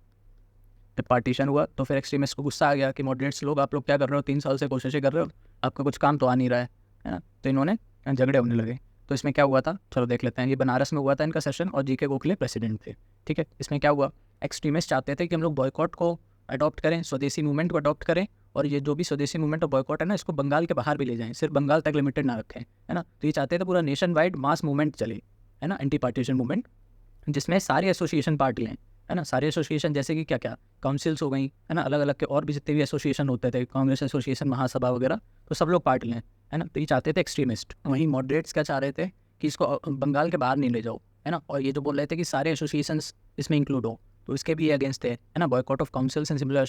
जब पार्टीशन हुआ तो फिर एक्सट्रीमिस्ट को गुस्सा आ गया कि मॉडरेट्स लोग आप लोग क्या कर रहे हो, 3 साल से कोशिशें कर रहे हो, आपका कुछ काम तो आ नहीं रहा है ना, तो इन्होंने झगड़े होने लगे। तो इसमें क्या हुआ था, चलो देख लेते हैं। ये बनारस में हुआ था इनका सेशन, और जी के गोखले प्रेसिडेंट थे। ठीक है, इसमें क्या हुआ, एक्सट्रीमिस्ट चाहते थे कि हम लोग बॉयकॉट को अडॉप्ट करें, स्वदेशी मूवमेंट को अडॉप्ट करें, और ये जो भी स्वदेशी मूवमेंट और बॉयकॉट है ना, इसको बंगाल के बाहर भी ले जाएं, सिर्फ बंगाल तक लिमिटेड ना रखें, है ना। तो ये चाहते थे पूरा नेशन वाइड मास मूवमेंट चले, है ना, एंटी पार्टीशन मूवमेंट, जिसमें सारी एसोसिएशन पार्ट लें, है ना, सारी एसोसिएशन जैसे कि क्या क्या काउंसिल्स हो गई, है ना, अलग अलग के और भी जितने भी एसोसिएशन होते थे, कांग्रेस एसोसिएशन, महासभा वगैरह, तो सब लोग पार्ट लें, है ना। तो ये चाहते थे एक्सट्रीमिस्ट। वहीं मॉडरेट्स क्या चाह रहे थे कि इसको बंगाल के बाहर नहीं ले जाओ, है ना, और ये जो बोल रहे थे कि सारे एसोसिएशंस इसमें इंक्लूड हो, तो इसके भी अगेंस्ट थे, है ना, boycott of councils and similar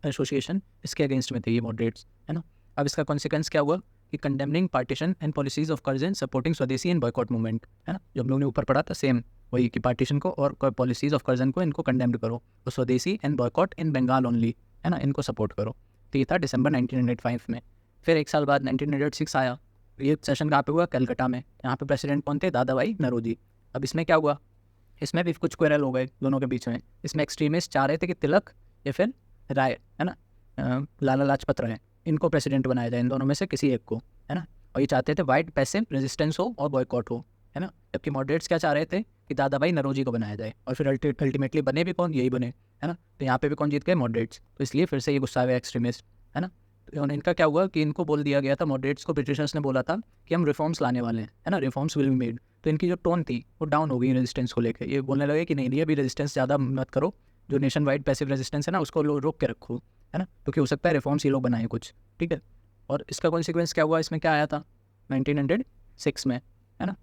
association इसके अगेंस्ट में थे ये मॉडरेट्स, है ना। अब इसका कॉन्सिक्वेंस क्या हुआ कि condemning partition and policies of Curzon supporting स्वदेशी एंड बॉयकॉट मूवमेंट, है ना, जो हम लोग ने ऊपर पढ़ा था सेम वही, कि पार्टीशन को और पॉलिसीज ऑफ कर्जन को इनको कंडेम्ड करो, तो swadeshi and boycott in Bengal only, है ना, इनको सपोर्ट करो। तो ये था दिसंबर 1905 में। फिर एक साल बाद 1906 आया, ये सेशन कहाँ पे हुआ, कलकत्ता में। यहाँ पे प्रेसिडेंट कौन थे, दादा भाई नौरोजी। अब इसमें क्या हुआ, इसमें भी कुछ क्वेरल हो गए दोनों के बीच में। इसमें एक्सट्रीमिस्ट चाह रहे थे कि तिलक या फिर राय, है ना, लाला लाजपत राय, इनको प्रेसिडेंट बनाया जाए, इन दोनों में से किसी एक को, है ना। और ये चाहते थे वाइड पैसिव रेजिस्टेंस हो और बॉयकॉट हो, है ना। जबकि मॉडरेट्स क्या चाह रहे थे कि दादा भाई नौरोजी को बनाया जाए, और फिर अल्टीमेटली बने भी कौन, यही बने, है ना। तो यहाँ पे भी कौन जीत गए, मॉडरेट्स। तो इसलिए फिर से ये गुस्सा हुआ एक्सट्रीमिस्ट, है ना। तो इनका क्या हुआ कि इनको बोल दिया गया था, मॉडरेट्स को ब्रिटिशर्स ने बोला था कि हम रिफॉर्म्स लाने वाले हैं, है ना, रिफॉर्म्स विल बी मेड। तो इनकी जो टोन थी वो डाउन हो गई रेजिस्टेंस को लेकर, ये बोलने लगे कि नहीं अभी रेजिस्टेंस ज़्यादा मत करो, जो नेशन वाइड पैसिव रेजिस्टेंस है ना उसको रोक के रखो, है ना, क्योंकि हो सकता है रिफॉर्म्स ये लोग बनाए कुछ। ठीक है, और इसका कॉन्सिक्वेंस क्या हुआ, इसमें क्या आया था 1906 में, है ना,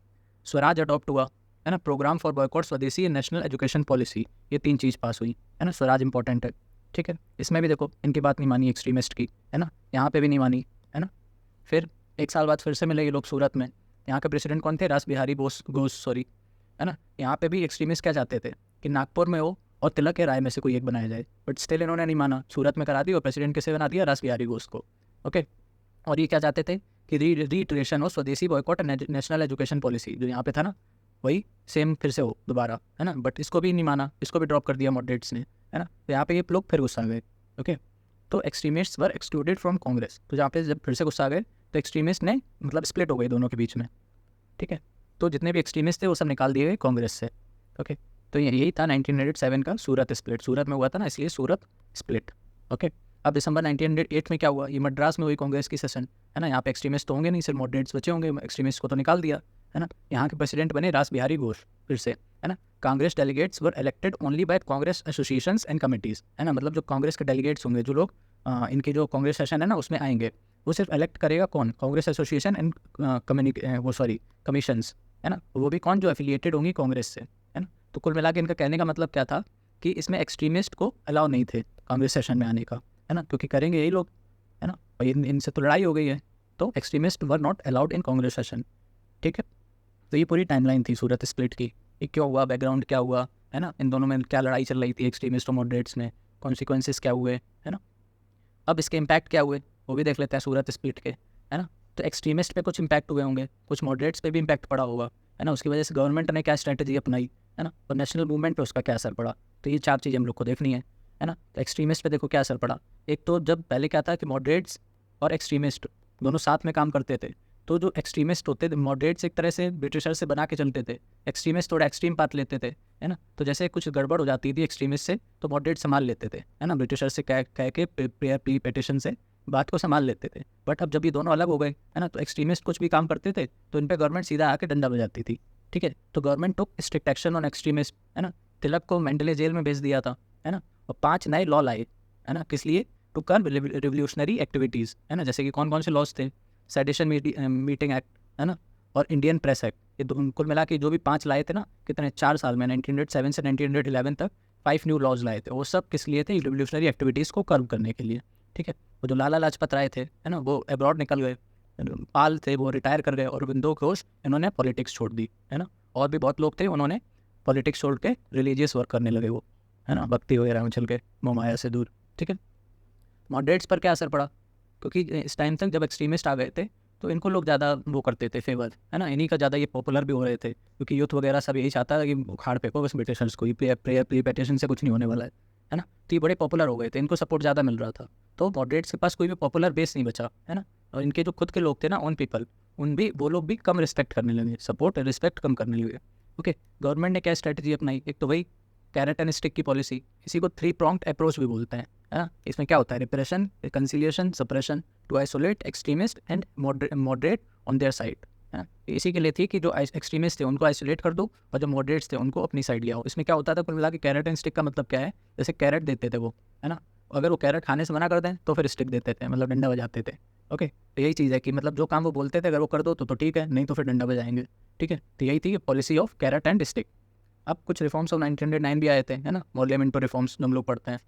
स्वराज अडॉप्ट हुआ, है ना, प्रोग्राम फॉर बॉयकॉट स्वदेशी एंड नेशनल एजुकेशन पॉलिसी, ये 3 चीज़ पास हुई, है ना, स्वराज इंपॉर्टेंट है। ठीक है, इसमें भी देखो इनकी बात नहीं मानी एक्सट्रीमिस्ट की, है ना, यहाँ पे भी नहीं मानी, है ना। फिर एक साल बाद फिर से मिले ये लोग सूरत में। यहाँ के प्रेसिडेंट कौन थे, रास बिहारी घोष, है ना। यहाँ पे भी एक्सट्रीमिस्ट क्या चाहते थे कि नागपुर में हो और तिलक या राय में से कोई एक बनाया जाए, बट स्टिल इन्होंने नहीं माना, सूरत में करा दी और प्रेसिडेंट किसे बना दिया, रास बिहारी घोष को। ओके, और ये क्या चाहते थे कि रीइटरेशन हो स्वदेशी बॉयकॉट नेशनल एजुकेशन पॉलिसी, जो यहाँ पे था ना वही सेम फिर से हो दोबारा, है ना। बट इसको भी नहीं माना, इसको भी ड्रॉप कर दिया मॉडरेट्स ने, है ना। तो यहाँ पे ये लोग फिर गुस्सा आ गए। ओके, तो extremists were excluded from Congress. तो जहाँ पे जब फिर से गुस्सा आ गए तो एक्सट्रीमिस्ट ने मतलब स्प्लिट हो गए दोनों के बीच में, ठीक है। तो जितने भी एक्सट्रीमिस्ट थे वो सब निकाल दिए गए कांग्रेस से। ओके, तो यही था 1907 का सूरत स्प्लिट। सूरत में हुआ था ना, इसलिए सूरत स्प्लिट। ओके, अब दिसंबर 1908 में क्या हुआ, ये मद्रास में हुई कांग्रेस की सेशन, है ना। यहाँ पे एक्सट्रीमिस्ट तो होंगे नहीं, सिर्फ मॉडरेट्स बचे होंगे, एक्सट्रीमिस्ट को तो निकाल दिया, है ना। यहाँ के प्रेसिडेंट बने रास बिहारी घोष फिर से, है ना। Congress delegates were elected only by Congress associations and committees, है ना। मतलब जो कांग्रेस के डेलीगेट्स होंगे, जो लोग इनके जो कांग्रेस सेशन है ना उसमें आएंगे, वो सिर्फ इलेक्ट करेगा कौन, कांग्रेस एसोसिएशन एंड कमीशंस, है ना। वो भी कौन, जो एफिलिएटेड होंगी कांग्रेस से, है ना। तो कुल मिला के इनका कहने का मतलब क्या था कि इसमें एक्सट्रीमिस्ट को अलाउ नहीं थे कांग्रेस सेशन में आने का, है ना, क्योंकि करेंगे यही लोग, है ना। और इनसे तो लड़ाई हो गई है, तो extremist were not allowed in Congress session, ठीक है। तो ये पूरी टाइमलाइन थी सूरत स्प्लिट की, ये क्यों हुआ, बैकग्राउंड क्या हुआ, है ना, इन दोनों में क्या लड़ाई चल रही थी एक्सट्रीमिस्ट और मॉडरेट्स में, कॉन्सिक्वेंसेस क्या हुए, है ना। अब इसके इम्पैक्ट क्या हुए वो भी देख लेते हैं सूरत स्प्लिट के, है ना। तो एक्सट्रीमिस्ट पे कुछ इम्पैक्ट हुए होंगे, कुछ मॉडरेट्स पे भी इम्पैक्ट पड़ा होगा, है ना। उसकी वजह से गवर्नमेंट ने क्या स्ट्रैटेजी अपनाई, है ना, और नेशनल मूवमेंट पे उसका क्या असर पड़ा। तो ये चार चीज़ें हम लोग को देखनी है ना। तो एक्सट्रीमिस्ट पे देखो क्या असर पड़ा। एक तो जब पहले क्या था कि मॉडरेट्स और एक्सट्रीमिस्ट दोनों साथ में काम करते थे, तो जो एक्सट्रीमिस्ट होते थे, मॉडरेट्स एक तरह से ब्रिटिशर से बना के चलते थे, एक्सट्रीमिस्ट थोड़ा एक्सट्रीम पाथ लेते थे, है ना। तो जैसे कुछ गड़बड़ हो जाती थी एक्सट्रीमिस्ट से तो मॉडरेट संभाल लेते थे, है ना, ब्रिटिशर से कह के प्रेयर प्ली पेटिशन से बात को संभाल लेते थे। बट अब जब ये दोनों अलग हो गए, है ना, तो एक्सट्रीमिस्ट कुछ भी काम करते थे तो इन पर गवर्नमेंट सीधा आके डंडा बजाती थी, ठीक है। तो government took strict action on extremist, है ना। तिलक को मेंडले जेल में भेज दिया था, है ना। और 5 नए लॉ लाए, है ना, किस लिए, टू कर्ब रिवोल्यूशनरी एक्टिविटीज़, है ना। जैसे कि कौन कौन से लॉज थे, सेडिशन मीटिंग एक्ट, है ना, और इंडियन प्रेस एक्ट। ये कुल मिला के जो भी 5 लाए थे ना, कितने 4 साल में 1907 से 1911 तक 5 न्यू लॉज लाए थे। वो सब किस लिए थे, रिवोल्यूशनरी एक्टिविटीज़ को कर्ब करने के लिए, ठीक है। वो जो लाला लाजपत राय थे, है ना, वो अब्रॉड निकल गए, पाल थे वो रिटायर कर गए, और अरबिंदो घोष इन्होंने पॉलिटिक्स छोड़ दी, है ना। और भी बहुत लोग थे, उन्होंने पॉलिटिक्स छोड़ के रिलीजियस वर्क करने लगे वो, है ना, भक्ति वगैरह में चल के मोमाया से दूर, ठीक है। मॉडरेट्स पर क्या असर पड़ा, क्योंकि इस टाइम तक जब एक्सट्रीमिस्ट आ गए थे तो इनको लोग ज़्यादा वो करते थे फेवर, है ना, इन्हीं का ज़्यादा ये पॉपुलर भी हो रहे थे, क्योंकि यूथ वगैरह सब यही चाहता था कि उखाड़ फेंको बस ब्रिटिशर्स को, प्रेयर प्री पेटिशन से कुछ नहीं होने वाला है ना। तो ये बड़े पॉपुलर हो गए थे, इनको सपोर्ट ज़्यादा मिल रहा था, तो मॉडरेट्स के पास कोई भी पॉपुलर बेस नहीं बचा, है ना। और इनके जो खुद के लोग थे ना, ओन पीपल, वो लोग भी कम रिस्पेक्ट करने लगे, सपोर्ट रिस्पेक्ट कम करने लगे। ओके, गवर्नमेंट ने क्या स्ट्रैटेजी अपनाई, एक तो वही कैरेट एंड स्टिक की पॉलिसी, इसी को 3 pronged अप्रोच भी बोलते हैं, है ना। इसमें क्या होता है, repression, reconciliation, suppression, to isolate extremist and moderate on their side, है ना। इसी के लिए थी कि जो एक्सट्रीमिस्ट थे उनको आइसोलेट कर दो और जो मॉडरेट्स थे उनको अपनी साइड ले आओ। इसमें क्या होता था, कुल मिला के कैरेट एंड स्टिक का मतलब क्या है, जैसे कैरेट देते थे वो, है ना, अगर वो कैरेट खाने से मना कर दें तो फिर स्टिक देते थे, मतलब डंडा बजाते थे। ओके, तो यही चीज़ है कि मतलब जो काम वो बोलते थे अगर वो कर दो तो ठीक है, नहीं तो फिर डंडा बजाएंगे, ठीक है। तो यही थी policy of carrot and stick. अब कुछ रिफॉर्म्स ऑफ 1909 भी आए थे, है ना, मॉर्लियामेंटो रिफॉर्म्स जो हम लोग पढ़ते हैं,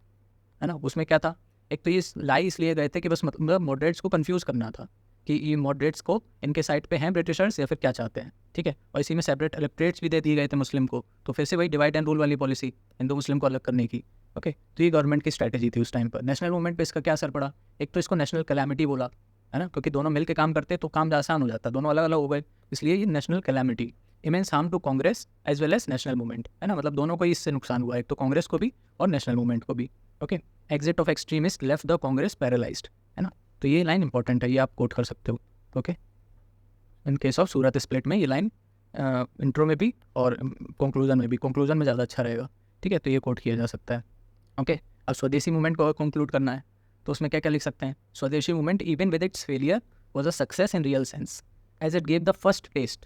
है ना। उसमें क्या था, एक तो ये लाई इसलिए गए थे कि बस मतलब मॉडरेट्स को कंफ्यूज करना था कि ये मॉडरेट्स को इनके साइड पे हैं ब्रिटिशर्स या फिर क्या चाहते हैं, ठीक है। और इसी में सेपरेट इलेक्ट्रेट्स भी दे दिए गए थे मुस्लिम को, तो फिर से वही डिवाइड एंड रूल वाली पॉलिसी, हिंदू मुस्लिम को अलग करने की। ओके, तो ये गवर्नमेंट की स्ट्रैटेजी थी उस टाइम पर। नेशनल मूवमेंट पे इसका क्या असर पड़ा, एक तो इसको नेशनल कैलामिटी बोला, है ना, क्योंकि दोनों मिल के काम करते तो काम आसान हो जाता, दोनों अलग अलग हो गए, इसलिए ये national calamity. Immense harm to Congress as well as national movement, है ना, मतलब दोनों को ही इससे नुकसान हुआ, एक तो कांग्रेस को भी और नेशनल मूवमेंट को भी। Okay, exit of extremist left the Congress paralysed, है ना। तो ये लाइन इंपॉर्टेंट है, ये आप कोट कर सकते हो। Okay, in case of Surat split में ये लाइन इंट्रो में भी और कंक्लूजन में भी, कंक्लूजन में ज़्यादा अच्छा रहेगा, ठीक है, तो ये कोट किया जा सकता है। ओके, अब स्वदेशी मूवमेंट को कंक्लूड करना है तो उसमें क्या क्या लिख सकते हैं, swadeshi movement even with its failure was a success in real sense as it gave the first test,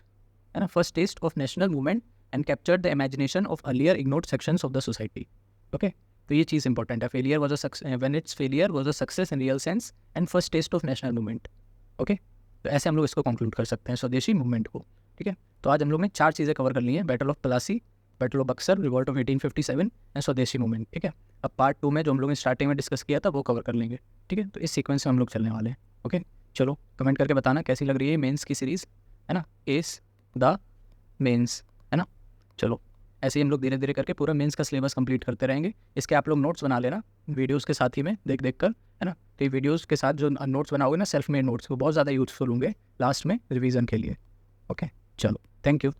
है ना, first test of national movement and captured the imagination of earlier ignored sections of the society. Okay, तो ये चीज़ इंपॉर्टेंट है, failure was a success, when its failure was a success in real sense and first test of national movement. Okay, तो ऐसे हम लोग इसको कंक्लूड कर सकते हैं स्वदेशी मूवमेंट को, ठीक है। तो आज हम लोग ने 4 चीज़ें कवर कर ली हैं, battle of Plassey, battle of Buxar, revolt of 1857 and स्वदेशी मूवमेंट, ठीक है। अब पार्ट 2 में जो हम लोग ने स्टार्टिंग में डिस्कस किया था वो कवर कर लेंगे, ठीक है। तो इस सीक्वेंस में हम लोग चलने वाले हैं। ओके, चलो कमेंट करके बताना कैसी लग रही है मेंस की सीरीज़, है ना, एस द मेंस, है ना। चलो ऐसे ही हम लोग धीरे धीरे करके पूरा मेंस का सिलेबस कंप्लीट करते रहेंगे। इसके आप लोग नोट्स बना लेना वीडियोस के साथ ही में देख देख कर, है ना। तो ये वीडियोस के साथ जो नोट्स बनाओगे ना, सेल्फ मेड नोट्स, वो बहुत ज़्यादा यूजफुल होंगे लास्ट में रिवीजन के लिए। ओके, चलो, थैंक यू।